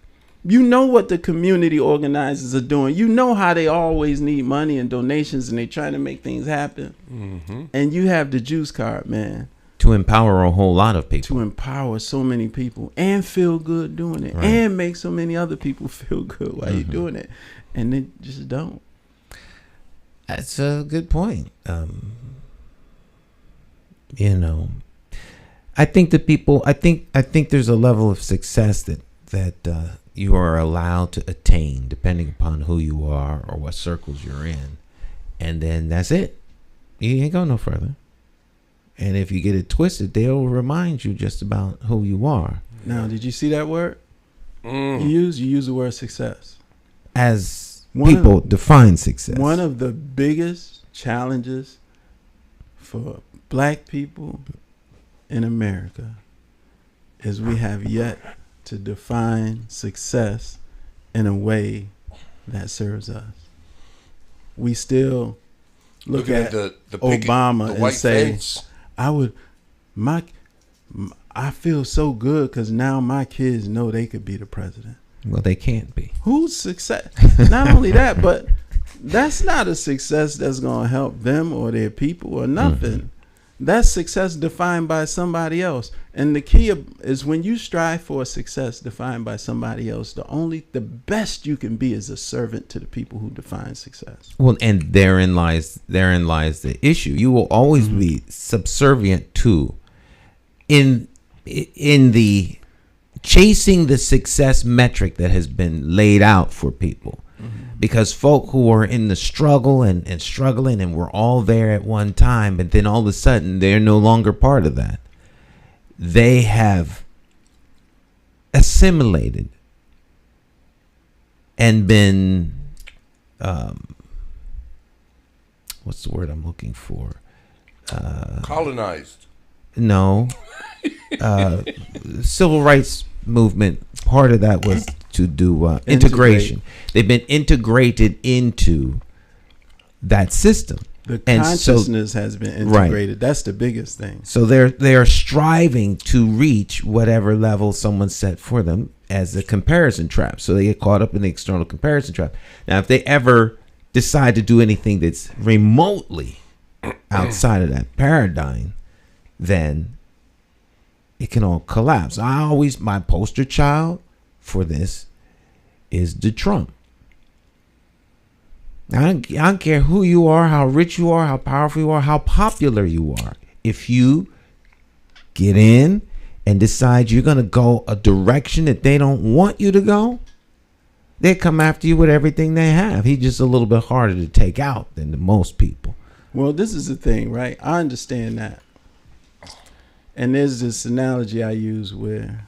You know what the community organizers are doing. You know how they always need money and donations and they trying to make things happen. And you have the juice card, man. To empower a whole lot of people. To empower so many people and feel good doing it, Right. and make so many other people feel good while you're doing it, and they just don't. That's a good point. You know, I think that people. I think there's a level of success that you are allowed to attain depending upon who you are or what circles you're in, and then that's it. You ain't go no further. And if you get it twisted, they'll remind you just about who you are. Now, did you see that word? You use the word success. As people define success. One of the biggest challenges for black people in America is we have yet to define success in a way that serves us. We still look at the Obama the and white say, fence. I feel so good because now my kids know they could be the president. Well, they can't be. Who's success? Not only that, but that's not a success that's going to help them or their people or nothing. That's success defined by somebody else. And the key is when you strive for a success defined by somebody else, the best you can be is a servant to the people who define success. Well, and therein lies the issue. You will always be subservient to in the chasing the success metric that has been laid out for people. Because folk who are in the struggle and struggling, and we're all there at one time, but then all of a sudden they're no longer part of that. They have assimilated and been, what's the word I'm looking for? Colonized. No. Civil rights movement, part of that was to do integration. They've been integrated into that system. The consciousness has been integrated. Right. That's the biggest thing. So they are striving to reach whatever level someone set for them as a comparison trap. So they get caught up in the external comparison trap. Now, if they ever decide to do anything that's remotely outside of that paradigm, then it can all collapse. My poster child for this is the Trump. I don't care who you are, how rich you are, how powerful you are, how popular you are. If you get in and decide you're going to go a direction that they don't want you to go, they come after you with everything they have. He's just a little bit harder to take out than the most people. Well, this is the thing, right? I understand that. And there's this analogy I use where,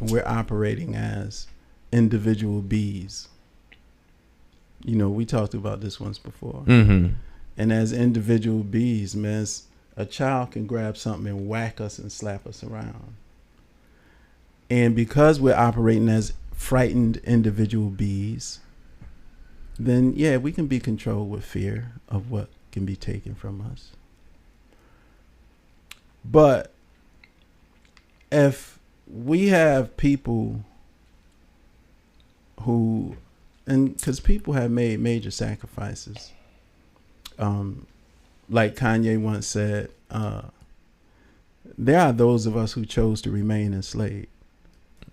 we're operating as individual bees. We talked about this once before. Mm-hmm. And as individual bees, man, a child can grab something and whack us and slap us around. And because we're operating as frightened individual bees, then, yeah, we can be controlled with fear of what can be taken from us. But if we have people who, and because people have made major sacrifices, like Kanye once said, there are those of us who chose to remain enslaved,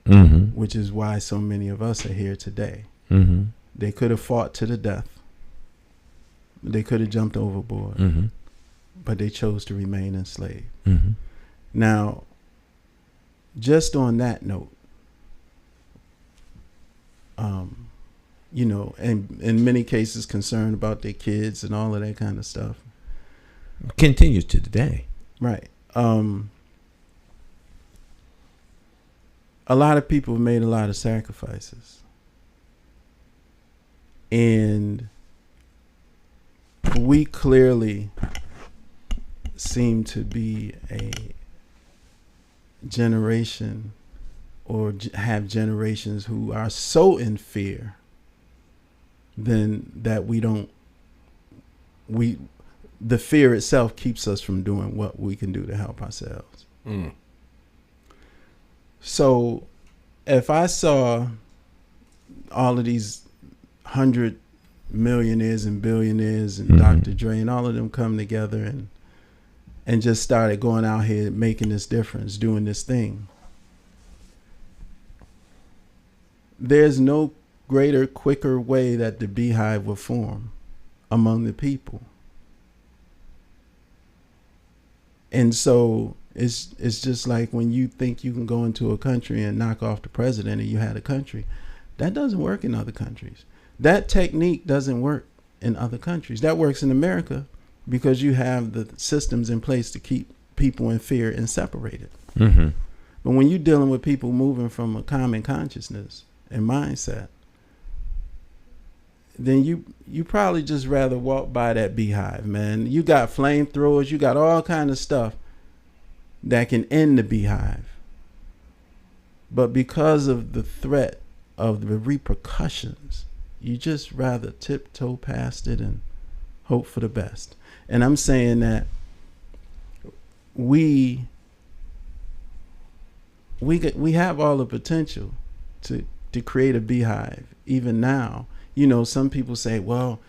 which is why so many of us are here today. Mm-hmm. They could have fought to the death. They could have jumped overboard, but they chose to remain enslaved. Mm-hmm. Now, just on that note, and in many cases concerned about their kids and all of that kind of stuff. Continues to today. Right. A lot of people have made a lot of sacrifices. And we clearly seem to be a generation or have generations who are so in fear then that the fear itself keeps us from doing what we can do to help ourselves. So if I saw all of these 100 millionaires and billionaires and Dr. Dre and all of them come together and just started going out here making this difference, doing this thing. There's no greater, quicker way that the beehive will form among the people. And so it's just like when you think you can go into a country and knock off the president and you had a country. That doesn't work in other countries. That technique doesn't work in other countries. That works in America because you have the systems in place to keep people in fear and separated. Mm-hmm. But when you're dealing with people moving from a common consciousness and mindset, then you probably just rather walk by that beehive, man. You got flamethrowers, you got all kind of stuff that can end the beehive. But because of the threat of the repercussions, you just rather tiptoe past it and hope for the best. And I'm saying that we have all the potential to create a beehive even now. You know, some people say, well,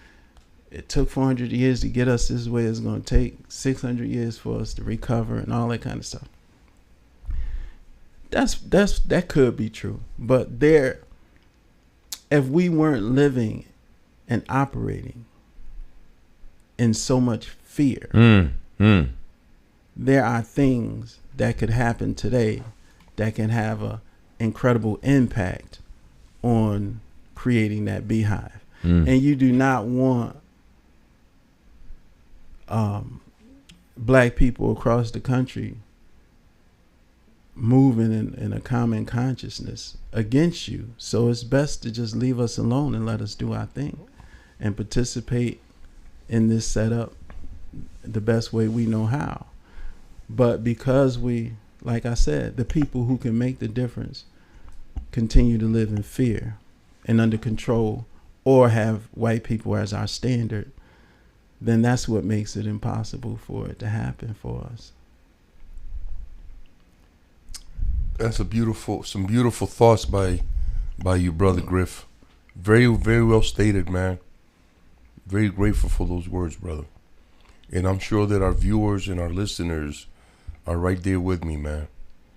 it took 400 years to get us this way. It's going to take 600 years for us to recover and all that kind of stuff. That could be true. But if we weren't living and operating in so much fear, there are things that could happen today that can have an incredible impact on creating that beehive. And you do not want black people across the country moving in a common consciousness against you. So it's best to just leave us alone and let us do our thing and participate in this setup the best way we know how. But because we, like I said, the people who can make the difference continue to live in fear and under control, or have white people as our standard, then that's what makes it impossible for it to happen for us. That's some beautiful thoughts by you, Brother Griff. Very, very well stated, man. Very grateful for those words, brother. And I'm sure that our viewers and our listeners are right there with me, man.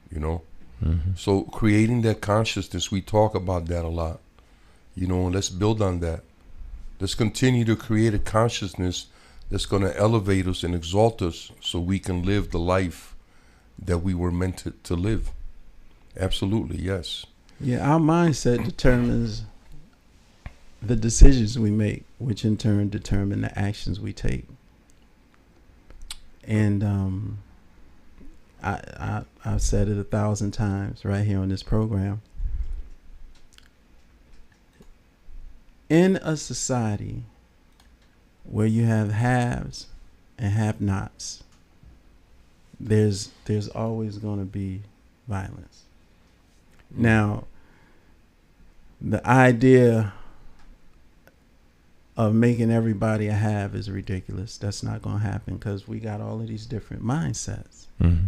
You know? Mm-hmm. So creating that consciousness, we talk about that a lot. You know, and let's build on that. Let's continue to create a consciousness that's going to elevate us and exalt us so we can live the life that we were meant to live. Absolutely, yes. Yeah, our mindset determines the decisions we make, which in turn determine the actions we take. And I've said it 1,000 times right here on this program. In a society where you have haves and have-nots, there's always going to be violence. Now, the idea of making everybody a have is ridiculous. That's not going to happen because we got all of these different mindsets. Mm-hmm.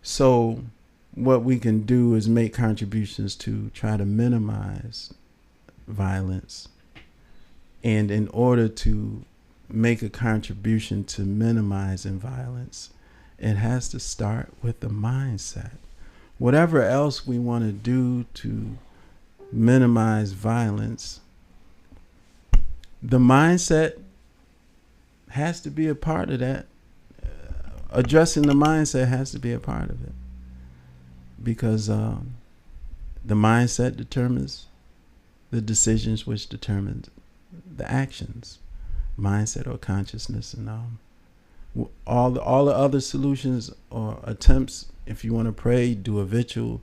So what we can do is make contributions to try to minimize violence. And in order to make a contribution to minimizing violence, it has to start with the mindset. Whatever else we want to do to minimize violence, the mindset has to be a part of that. Addressing the mindset has to be a part of it. Because the mindset determines the decisions, which determine the actions, mindset or consciousness, and all the other solutions or attempts. If you want to pray, do a vigil,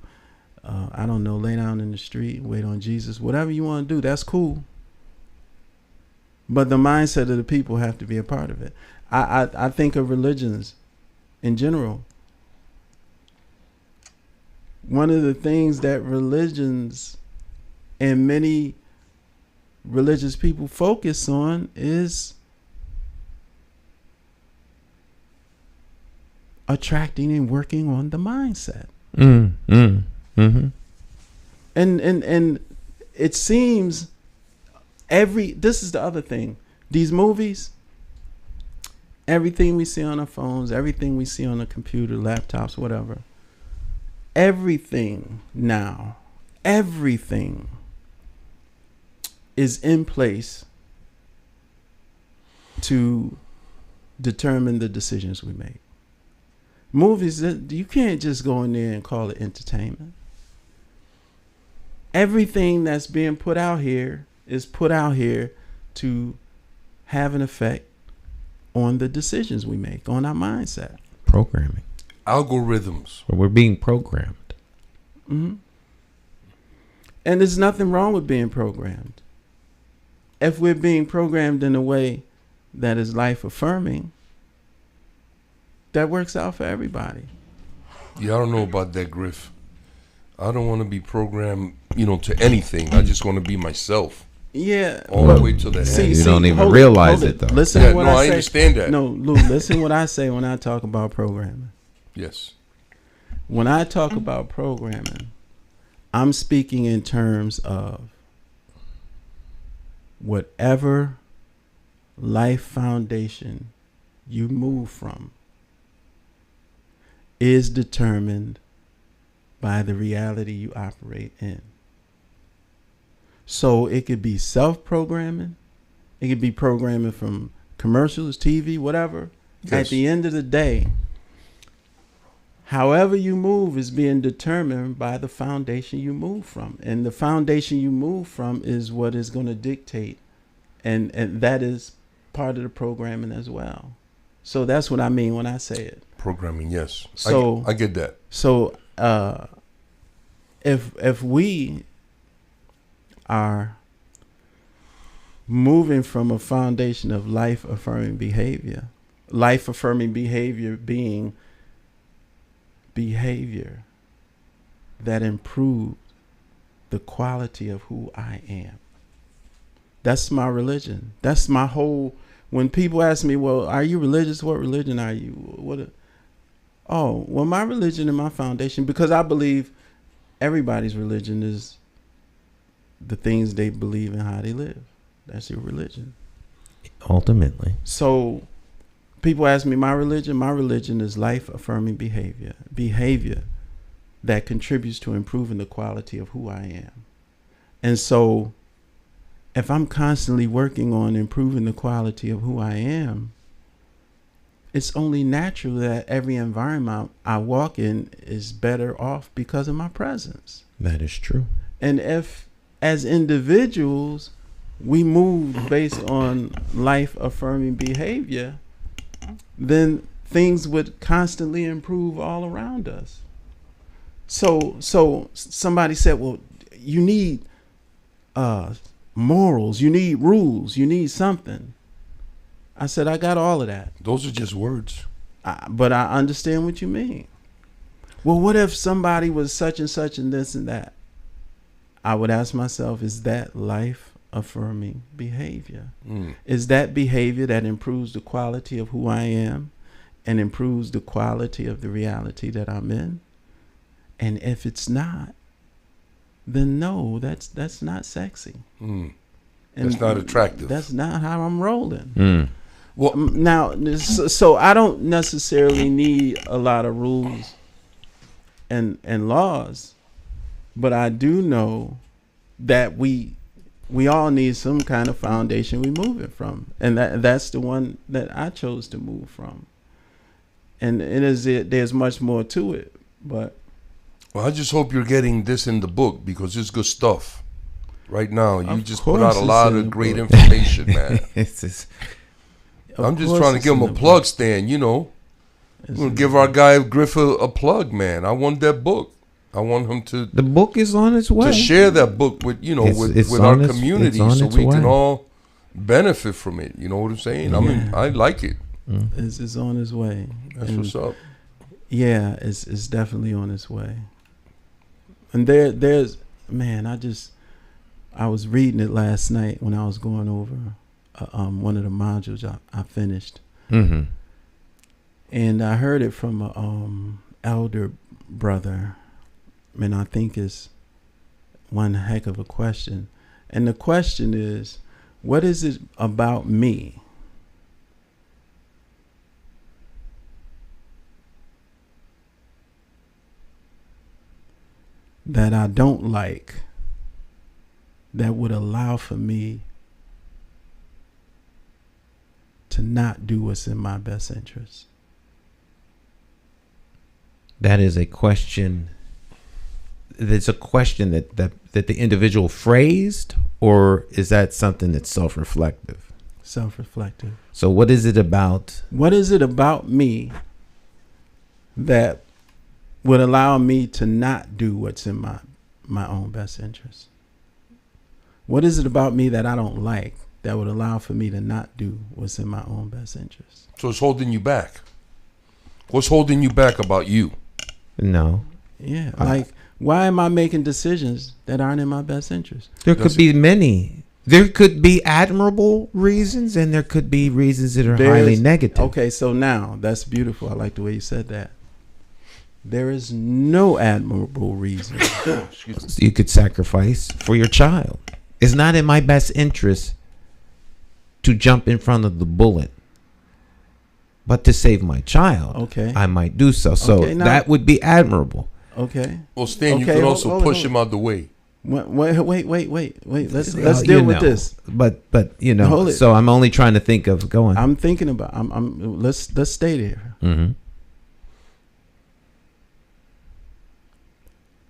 I don't know, lay down in the street, wait on Jesus, whatever you want to do, that's cool. But the mindset of the people have to be a part of it. I think of religions in general. One of the things that religions and many religious people focus on is attracting and working on the mindset. Mm-hmm. And it seems this is the other thing. These movies, Everything we see on our phones, everything we see on the computer, laptops, whatever. Everything now, everything is in place to determine the decisions we make. Movies, you can't just go in there and call it entertainment. Everything that's being put out here is put out here to have an effect on the decisions we make, on our mindset. Programming. Algorithms. But we're being programmed. Mm-hmm. And there's nothing wrong with being programmed. If we're being programmed in a way that is life affirming, that works out for everybody. Yeah, I don't know about that, Griff. I don't want to be programmed, to anything. I just want to be myself. Yeah. All the way to the end. You don't even realize it, though. Listen Yeah, to what no, I I say. understand that. No, Lou, listen what I say when I talk about programming. Yes. When I talk about programming, I'm speaking in terms of whatever life foundation you move from is determined by the reality you operate in. So it could be self-programming. It could be programming from commercials, TV, whatever. Yes. At the end of the day, however you move is being determined by the foundation you move from. And the foundation you move from is what is going to dictate. And that is part of the programming as well. So that's what I mean when I say it. Programming, yes. So I get that. So if we are moving from a foundation of life-affirming behavior being behavior that improved the quality of who I am. That's my religion. That's my whole. When people ask me, well, are you religious? What religion are you? My religion and my foundation, because I believe everybody's religion is the things they believe and how they live. That's your religion. Ultimately. So people ask me, my religion is life-affirming behavior that contributes to improving the quality of who I am. And so if I'm constantly working on improving the quality of who I am, it's only natural that every environment I walk in is better off because of my presence. That is true. And if, as individuals, we move based on life-affirming behavior, then things would constantly improve all around us. So somebody said, well, you need morals, you need rules, you need something. I said, I got all of that. Those are just words. But I understand what you mean. Well, what if somebody was such and such and this and that? I would ask myself, is that life-affirming behavior? Is that behavior that improves the quality of who I am and improves the quality of the reality that I'm in? And if it's not, then no, that's not sexy. That's not attractive. That's not how I'm rolling. Well, now, so I don't necessarily need a lot of rules and laws, but I do know that we all need some kind of foundation we move it from, and that's the one that I chose to move from. And there's much more to it, but. Well, I just hope you're getting this in the book because it's good stuff. Right now, you Of just put course out a it's lot in of the great book. information, man. Of I'm just course trying to it's give him in a the plug book. stand, It's We're going in to give the our book. guy Griff a plug, man. I want that book. I want him to The book is on its way. share that book with, It's with our on its- community it's on so its we can way. all benefit from it. You know what I'm saying? I mean, I like it. It's on its way. That's And what's up. yeah, it's definitely on its way. And there's man, I was reading it last night when I was going over one of the modules I finished. Mm-hmm. And I heard it from a elder brother, and I think it's one heck of a question. And the question is, what is it about me that I don't like that would allow for me to not do what's in my best interest? That is a question. It's a question that the individual phrased, or is that something that's self-reflective? Self-reflective. So what is it about? What is it about me that would allow me to not do what's in my own best interest? What is it about me that I don't like that would allow for me to not do what's in my own best interest? So it's holding you back. What's holding you back about you? No. Yeah, like, why am I making decisions that aren't in my best interest? There could be many. There could be admirable reasons, and there could be reasons that are highly negative. Okay, so now that's beautiful. I like the way you said that. There is no admirable reason. You could sacrifice for your child. It's not in my best interest to jump in front of the bullet, but to save my child, okay, I might do so. So okay, now, that would be admirable. Okay. Well, Stan, you can also push him out the way. Wait. Let's deal with this. But you know, so I'm only trying to think of going. I'm thinking about. Let's stay there. Mm-hmm.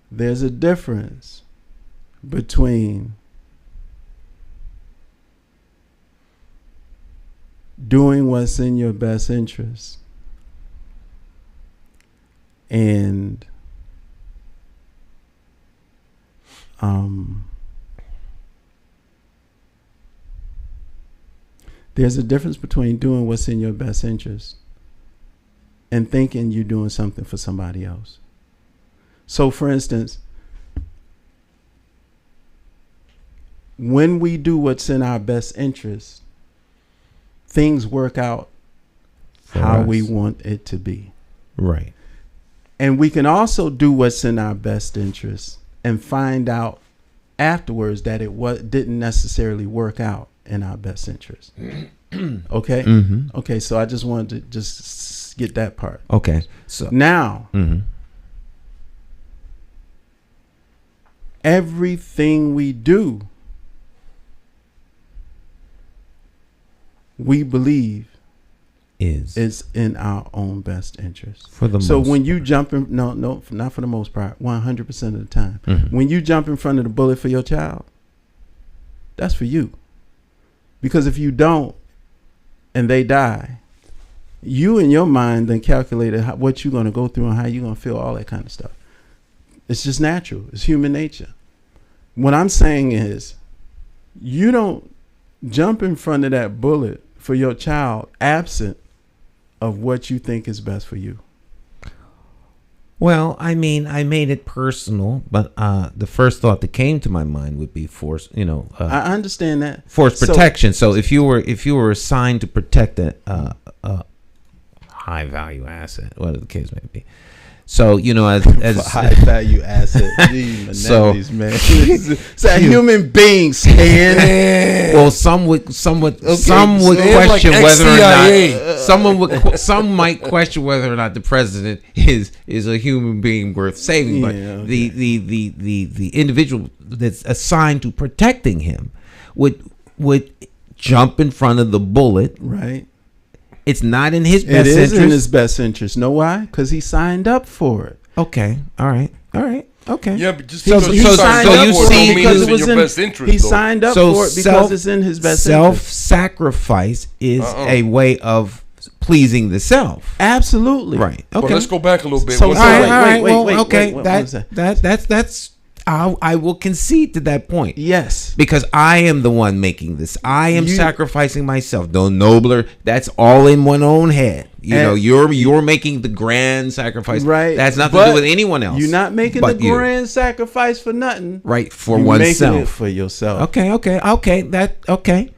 There's a difference between doing what's in your best interest and there's a difference between doing what's in your best interest and thinking you're doing something for somebody else. So, for instance, when we do what's in our best interest, things work out how we want it to be. Right. And we can also do what's in our best interest and find out afterwards that it didn't necessarily work out in our best interest. Okay? Mm-hmm. Okay, so I just wanted to just get that part. Okay. So now, everything we do, we believe is in our own best interest. For the so most when you jump in, no, not for the most part, 100% of the time. When you jump in front of the bullet for your child, that's for you. Because if you don't and they die, you in your mind then calculated what you're going to go through and how you're going to feel, all that kind of stuff. It's just natural. It's human nature. What I'm saying is, you don't jump in front of that bullet for your child absent of what you think is best for you. Well, I mean, I made it personal, but the first thought that came to my mind would be force. You know, I understand that force protection. So if you were assigned to protect a high value asset, whatever the case may be. So, you know, as high value asset, so man, it's a human being, Stan. Well, some would question whether or not some might question whether or not the president is a human being worth saving. But the individual that's assigned to protecting him would jump in front of the bullet, right? It's not in his best interest. It is in his best interest. Know why? Because he signed up for it. Okay. All right. Okay. Yeah, but just because you signed up for it don't mean it's in your best interest. He signed up for it because it's in his best interest. Self-sacrifice is a way of pleasing the self. Absolutely. Right. Okay. Well, let's go back a little bit. So, wait. That's I will concede to that point. Yes. Because I am the one making this. I am sacrificing myself. No nobler. That's all in one own head. You know, you're making the grand sacrifice. Right. That's nothing to do with anyone else. You're not making the grand sacrifice for nothing. Right. For oneself. Making it for yourself. Okay.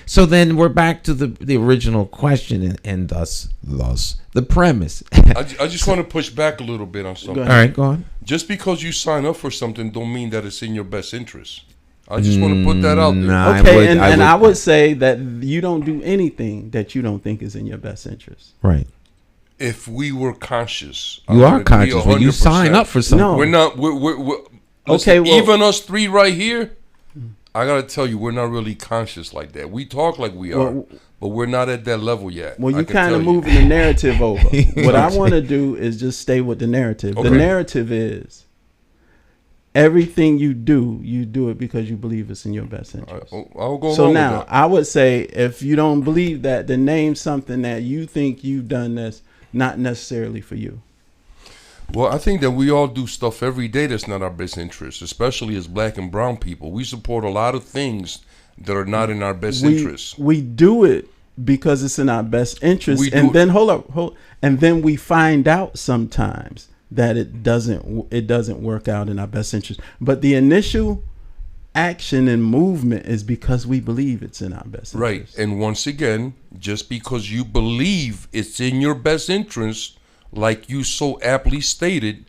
So then we're back to the original question and thus the premise. I just want to push back a little bit on something. All right, go on. Just because you sign up for something don't mean that it's in your best interest. I just want to put that out there. Okay, I would say that you don't do anything that you don't think is in your best interest. Right. If we were conscious. You are conscious when you sign up for something. No. We're not. Okay, well, even us three right here, I gotta tell you, we're not really conscious like that. We talk like we are, but we're not at that level yet. Well, you kind of moving the narrative over. What I want to do is just stay with the narrative. Okay. The narrative is everything you do it because you believe it's in your best interest. I'll go So along now, with that. I would say if you don't believe that, then name something that you think you've done that's not necessarily for you. Well, I think that we all do stuff every day that's not our best interest, especially as black and brown people. We support a lot of things that are not in our best interest. We do it because it's in our best interest, and then and then we find out sometimes that it doesn't work out in our best interest. But the initial action and movement is because we believe it's in our best interest. Right. And once again, just because you believe it's in your best interest, like you so aptly stated,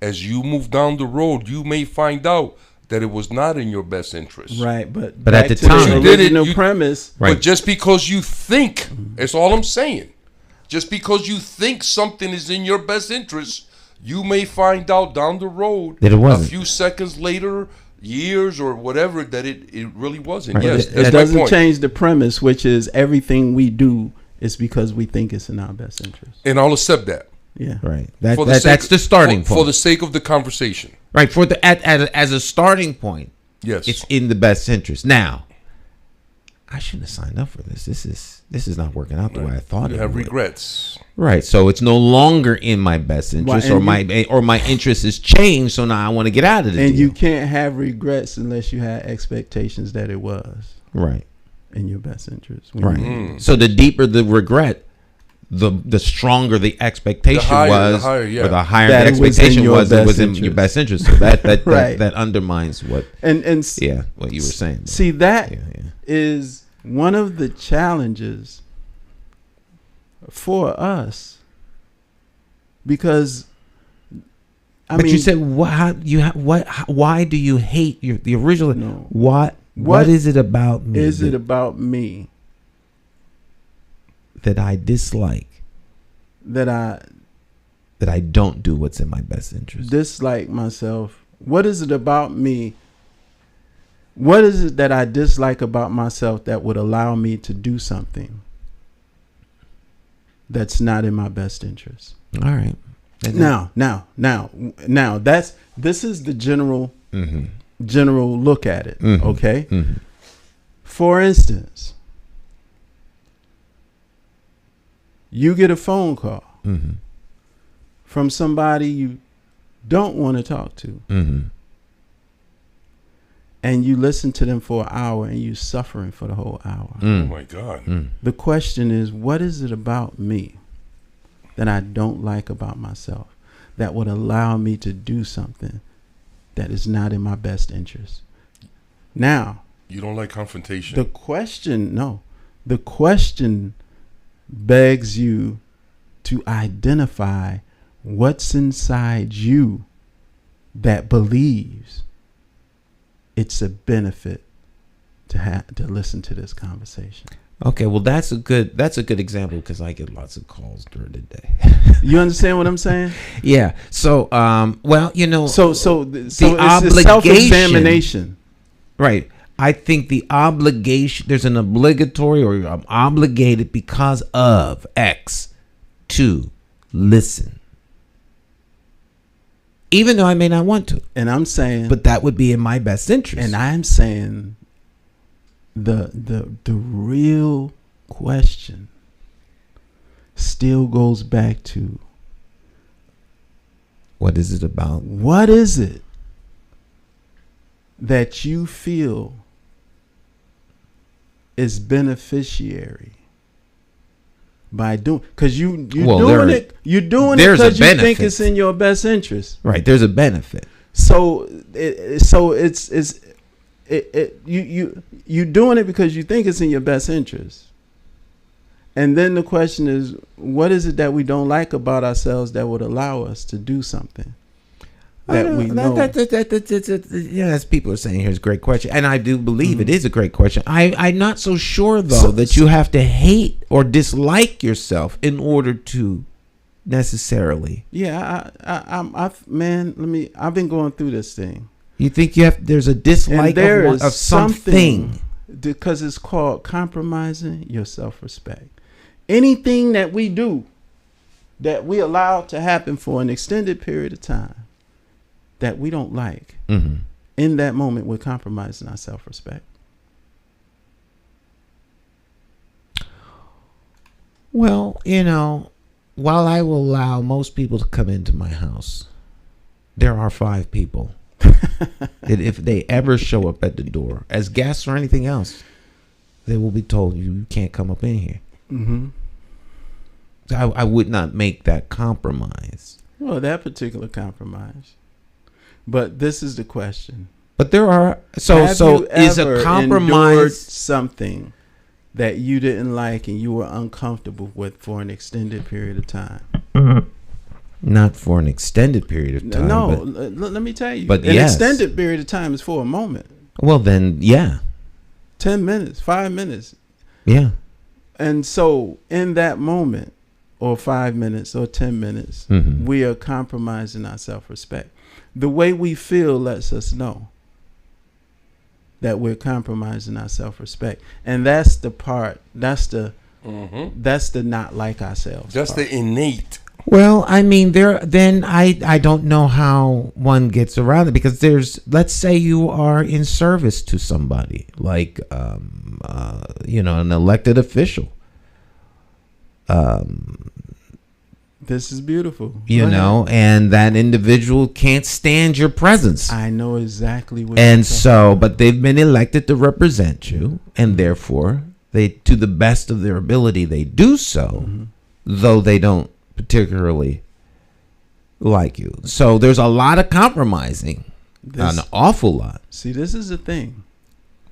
as you move down the road, you may find out that it was not in your best interest. Right, but at the time, you did it. original premise. Right. But just because you think, that's all I'm saying. Just because you think something is in your best interest, you may find out down the road that it wasn't. a few seconds later, years or whatever, that it really wasn't. Right. Yes, It that's my doesn't point. change the premise, which is everything we do is because we think it's in our best interest. And I'll accept that. Yeah. Right. That's the starting point. For the sake of the conversation. Right. As a starting point, Yes. it's in the best interest. Now, I shouldn't have signed up for this. This is not working out the way I thought You it have would. regrets. Right. So it's no longer in my best interest, Well, or my interest has changed. So now I want to get out of the And deal. you can't have regrets unless you had expectations that it was Right. in your best interest. Right. So the deeper the regret, the stronger the expectation was, the higher, yeah. or the higher That the it was in expectation your was, it best was in interest. your best interest. So that Right. that undermines what And what you were saying. see that is Yeah. one of the challenges for us, because But you said why do you hate the original? No. What is it about me? is it about me that I dislike, that I don't do what's in my best interest? dislike myself? What is it about me? What is it that I dislike about myself that would allow me to do something that's not in my best interest? All right. Now, this is the general look at it. Mhm. Okay. Mhm. For instance, you get a phone call Mhm. from somebody you don't want to talk to, Mhm. and you listen to them for an hour and you're suffering for the whole hour. Oh my God. The question is, what is it about me that I don't like about myself that would allow me to do something that is not in my best interest? Now, You don't like confrontation. the question begs you to identify what's inside you that believes it's a benefit to listen to this conversation. Okay, well that's a good example because I get lots of calls during the day. You understand what I'm saying? Yeah. So, well, you know, So it's obligation- self-examination. right. I think the obligation, there's an obligatory, or I'm obligated because of X to listen, even though I may not want to. And I'm saying, But that would be in my best interest. and I'm saying, the real question still goes back to, what is it about? what is it that you feel is beneficiary by doing? Because you're doing it there's a because you think benefit. it's in your best interest. Right. There's a benefit. So you doing it because you think it's in your best interest. And then the question is, what is it that we don't like about ourselves that would allow us to do something that we know? Yeah, as people are saying here, is a great question, and I do believe it is a great question. I'm not so sure though that you have to hate or dislike yourself in order to necessarily. Yeah, I've been going through this thing. You think there's a dislike of something. Because it's called compromising your self-respect. Anything that we do that we allow to happen for an extended period of time that we don't like, in that moment, we're compromising our self-respect. Well, while I will allow most people to come into my house, there are 5 people that if they ever show up at the door as guests or anything else, they will be told you can't come up in here. So I would not make that compromise. Well, that particular compromise. But this is the question. But there are so is a compromise something that you didn't like and you were uncomfortable with for an extended period of time? Not for an extended period of time. No, let me tell you. But an extended period of time is for a moment. Well, then, yeah. 10 minutes, 5 minutes. Yeah. And so in that moment, or 5 minutes or 10 minutes, we are compromising our self-respect. The way we feel lets us know that we're compromising our self-respect. And that's the part, that's the not like ourselves. That's part. The innate. Well, I mean, I don't know how one gets around it, because let's say you are in service to somebody, like, an elected official. This is beautiful. And that individual can't stand your presence. I know exactly what. And so, but they've been elected to represent you, and therefore, they, to the best of their ability, they do so, though they don't particularly like you. So there's a lot of compromising, an awful lot. See, this is the thing.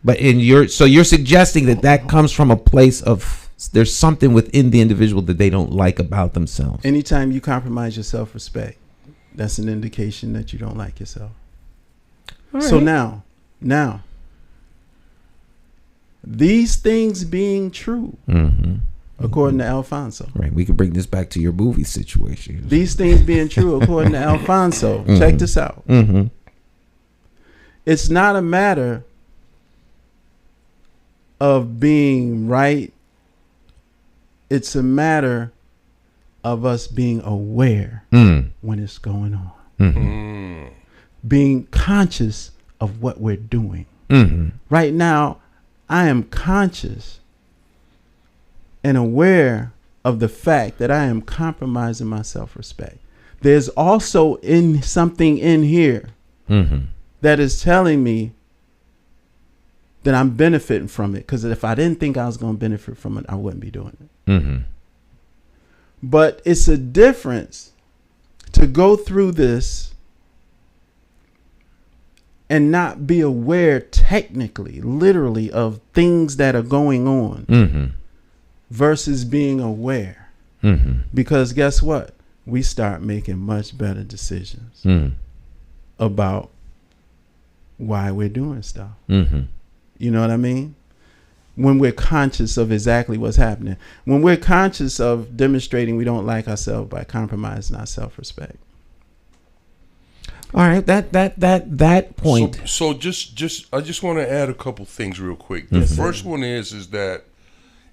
But you're suggesting that comes from a place of there's something within the individual that they don't like about themselves. Anytime you compromise your self-respect, that's an indication that you don't like yourself. All right. So now, these things being true, according to Alfonso. Right. We can bring this back to your movie situation. These things being true, according to Alfonso. Check this out. It's not a matter of being right. It's a matter of us being aware when it's going on. Being conscious of what we're doing. Right now, I am conscious and aware of the fact that I am compromising my self-respect. There's also something in here that is telling me that I'm benefiting from it. Because if I didn't think I was going to benefit from it, I wouldn't be doing it. But it's a difference to go through this and not be aware technically, literally, of things that are going on versus being aware. Because guess what? We start making much better decisions about why we're doing stuff. You know what I mean? When we're conscious of exactly what's happening. When we're conscious of demonstrating we don't like ourselves by compromising our self-respect. All right, that point. So just I just want to add a couple things real quick. The first one is that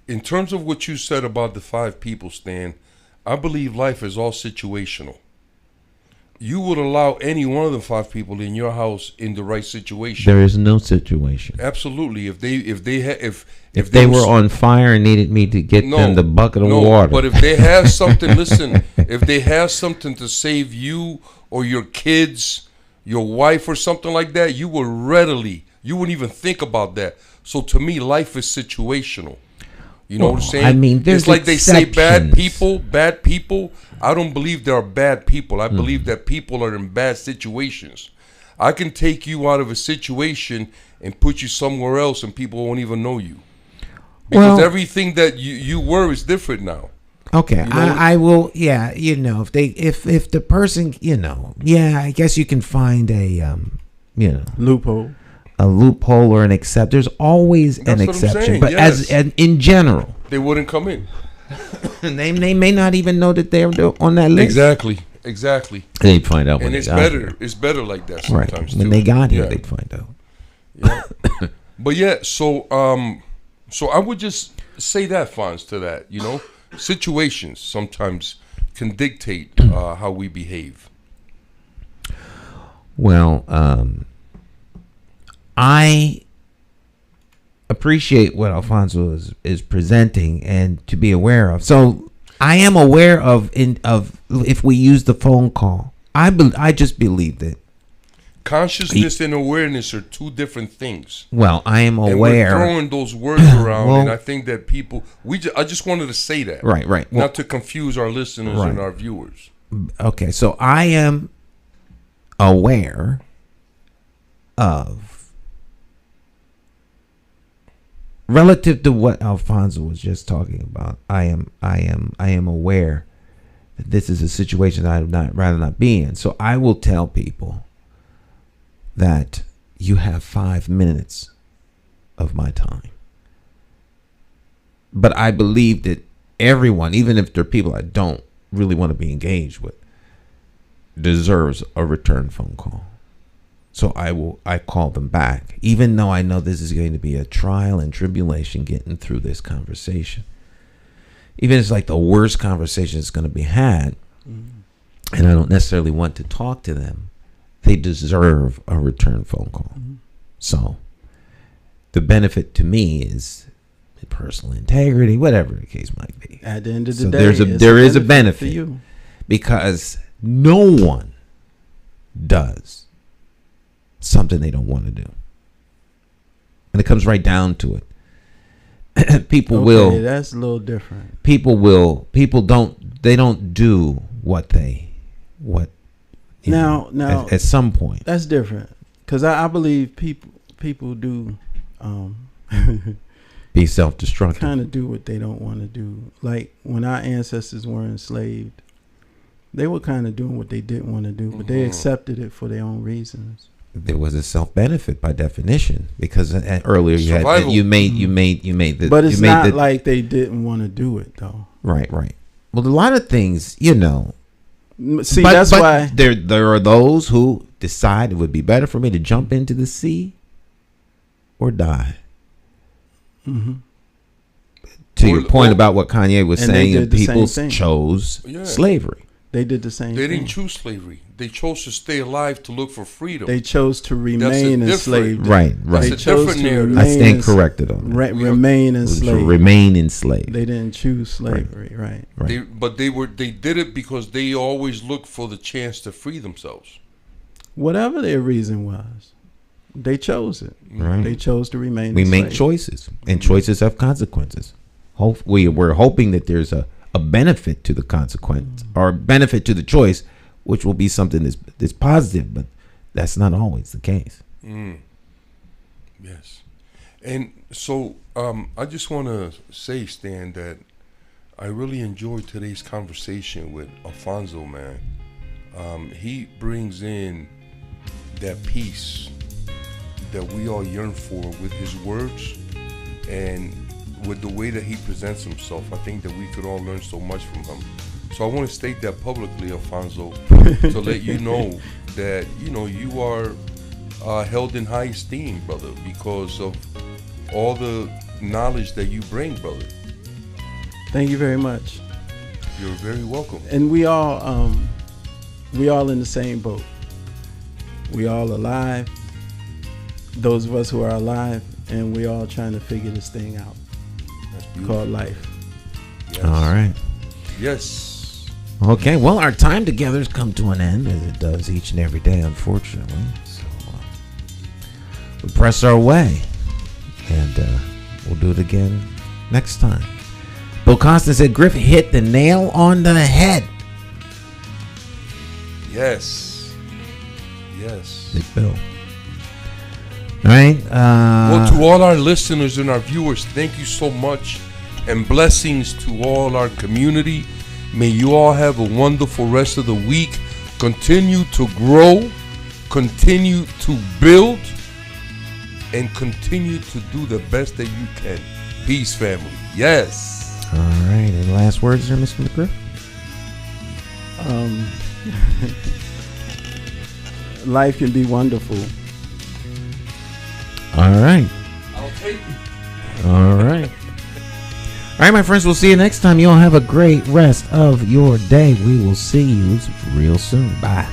in terms of what you said about the 5 people, Stan, I believe life is all situational. You would allow any one of the 5 people in your house in the right situation. There is no situation. Absolutely. If they were on fire and needed me to get them the bucket of water. But if they have something, listen, if they have something to save you or your kids, your wife or something like that, you wouldn't even think about that. So to me, life is situational. You know what I'm saying? I mean, there's it's like exceptions. They say bad people. I don't believe there are bad people. I believe that people are in bad situations. I can take you out of a situation and put you somewhere else and people won't even know you. Because everything that you were is different now. Okay, I will. Yeah, if the person, I guess you can find a loophole. A loophole or an exception. There's always an exception, but in general, they wouldn't come in. they may not even know that they're on that list. exactly. They'd find out when And they it's got better. here. It's better like that Right. sometimes When too. they got here, Yeah. they'd find out. Yeah. But yeah, so I would just say that, Fonz, to that. You know, situations sometimes can dictate how we behave. Well, I appreciate what Alfonso is presenting and to be aware of. So I am aware of if we use the phone call. I just believe that. Consciousness and awareness are two different things. Well, I am And aware. we're throwing those words around, Well- and I think that people. I just wanted to say that, Right. Well, not to confuse our listeners Right. and our viewers. okay, so I am aware of, relative to what Alfonso was just talking about. I am aware that this is a situation that I'd rather not be in. So I will tell people that you have 5 minutes of my time. But I believe that everyone, even if there are people I don't really want to be engaged with, deserves a return phone call. So I call them back, even though I know this is going to be a trial and tribulation getting through this conversation. Even if it's like the worst conversation that's going to be had, and I don't necessarily want to talk to them, they deserve a return phone call. So the benefit to me is personal integrity, whatever the case might be. At the end of the So day, there is a for benefit you. because no one does something they don't want to do, and it comes right down to it. People will. That's a little different. People don't do what Now at some point. that's different because I believe people do Be self-destructive. kind of do what they don't want to do. Like when our ancestors were enslaved, they were kind of doing what they didn't want to do, but they accepted it for their own reasons. There was a self-benefit by definition because earlier Survival. you made the. But it's you made not the, like they didn't want to do it though. right. Well, a lot of things, See, that's why there are those who decide it would be better for me to jump into the sea or die. To your point about what Kanye was And they saying, did the people same thing. chose Yeah. slavery. they did the same They thing. didn't choose slavery. They chose to stay alive to look for freedom. They chose to remain different- enslaved. Right. That's They a chose different to narrative. I remain stand corrected on that. remain To enslaved. remain enslaved. They didn't choose slavery, right? Right. They did it because they always looked for the chance to free themselves. Whatever their reason was, they chose it. Right. They chose to remain We make enslaved. choices, and choices have consequences. We're hoping that there's a benefit to the consequence or benefit to the choice, which will be something that's positive, but that's not always the case. Yes. And so I just want to say, Stan, that I really enjoyed today's conversation with Alfonso, man. He brings in that peace that we all yearn for with his words and with the way that he presents himself. I think that we could all learn so much from him. So I want to state that publicly, Alfonso, to let you know that, you are held in high esteem, brother, because of all the knowledge that you bring, brother. Thank you very much. You're very welcome. And we all in the same boat. We all alive. Those of us who are alive, and we all trying to figure this thing out That's beautiful. called life. Yes. All right. Yes. Okay. Well, our time together has come to an end, as it does each and every day, unfortunately. So we press our way, and we'll do it again next time. Bill Constant said Griff hit the nail on the head. Yes. Yes. Big Bill. All right. Well, to all our listeners and our viewers, thank you so much, and blessings to all our community. May you all have a wonderful rest of the week. Continue to grow, continue to build, and continue to do the best that you can. Peace, family. Yes. All right. Any last words there, Mr. McGriff? Life can be wonderful. All right. I'll take it. All right. All right, my friends. We'll see you next time. You all have a great rest of your day. We will see you real soon. Bye.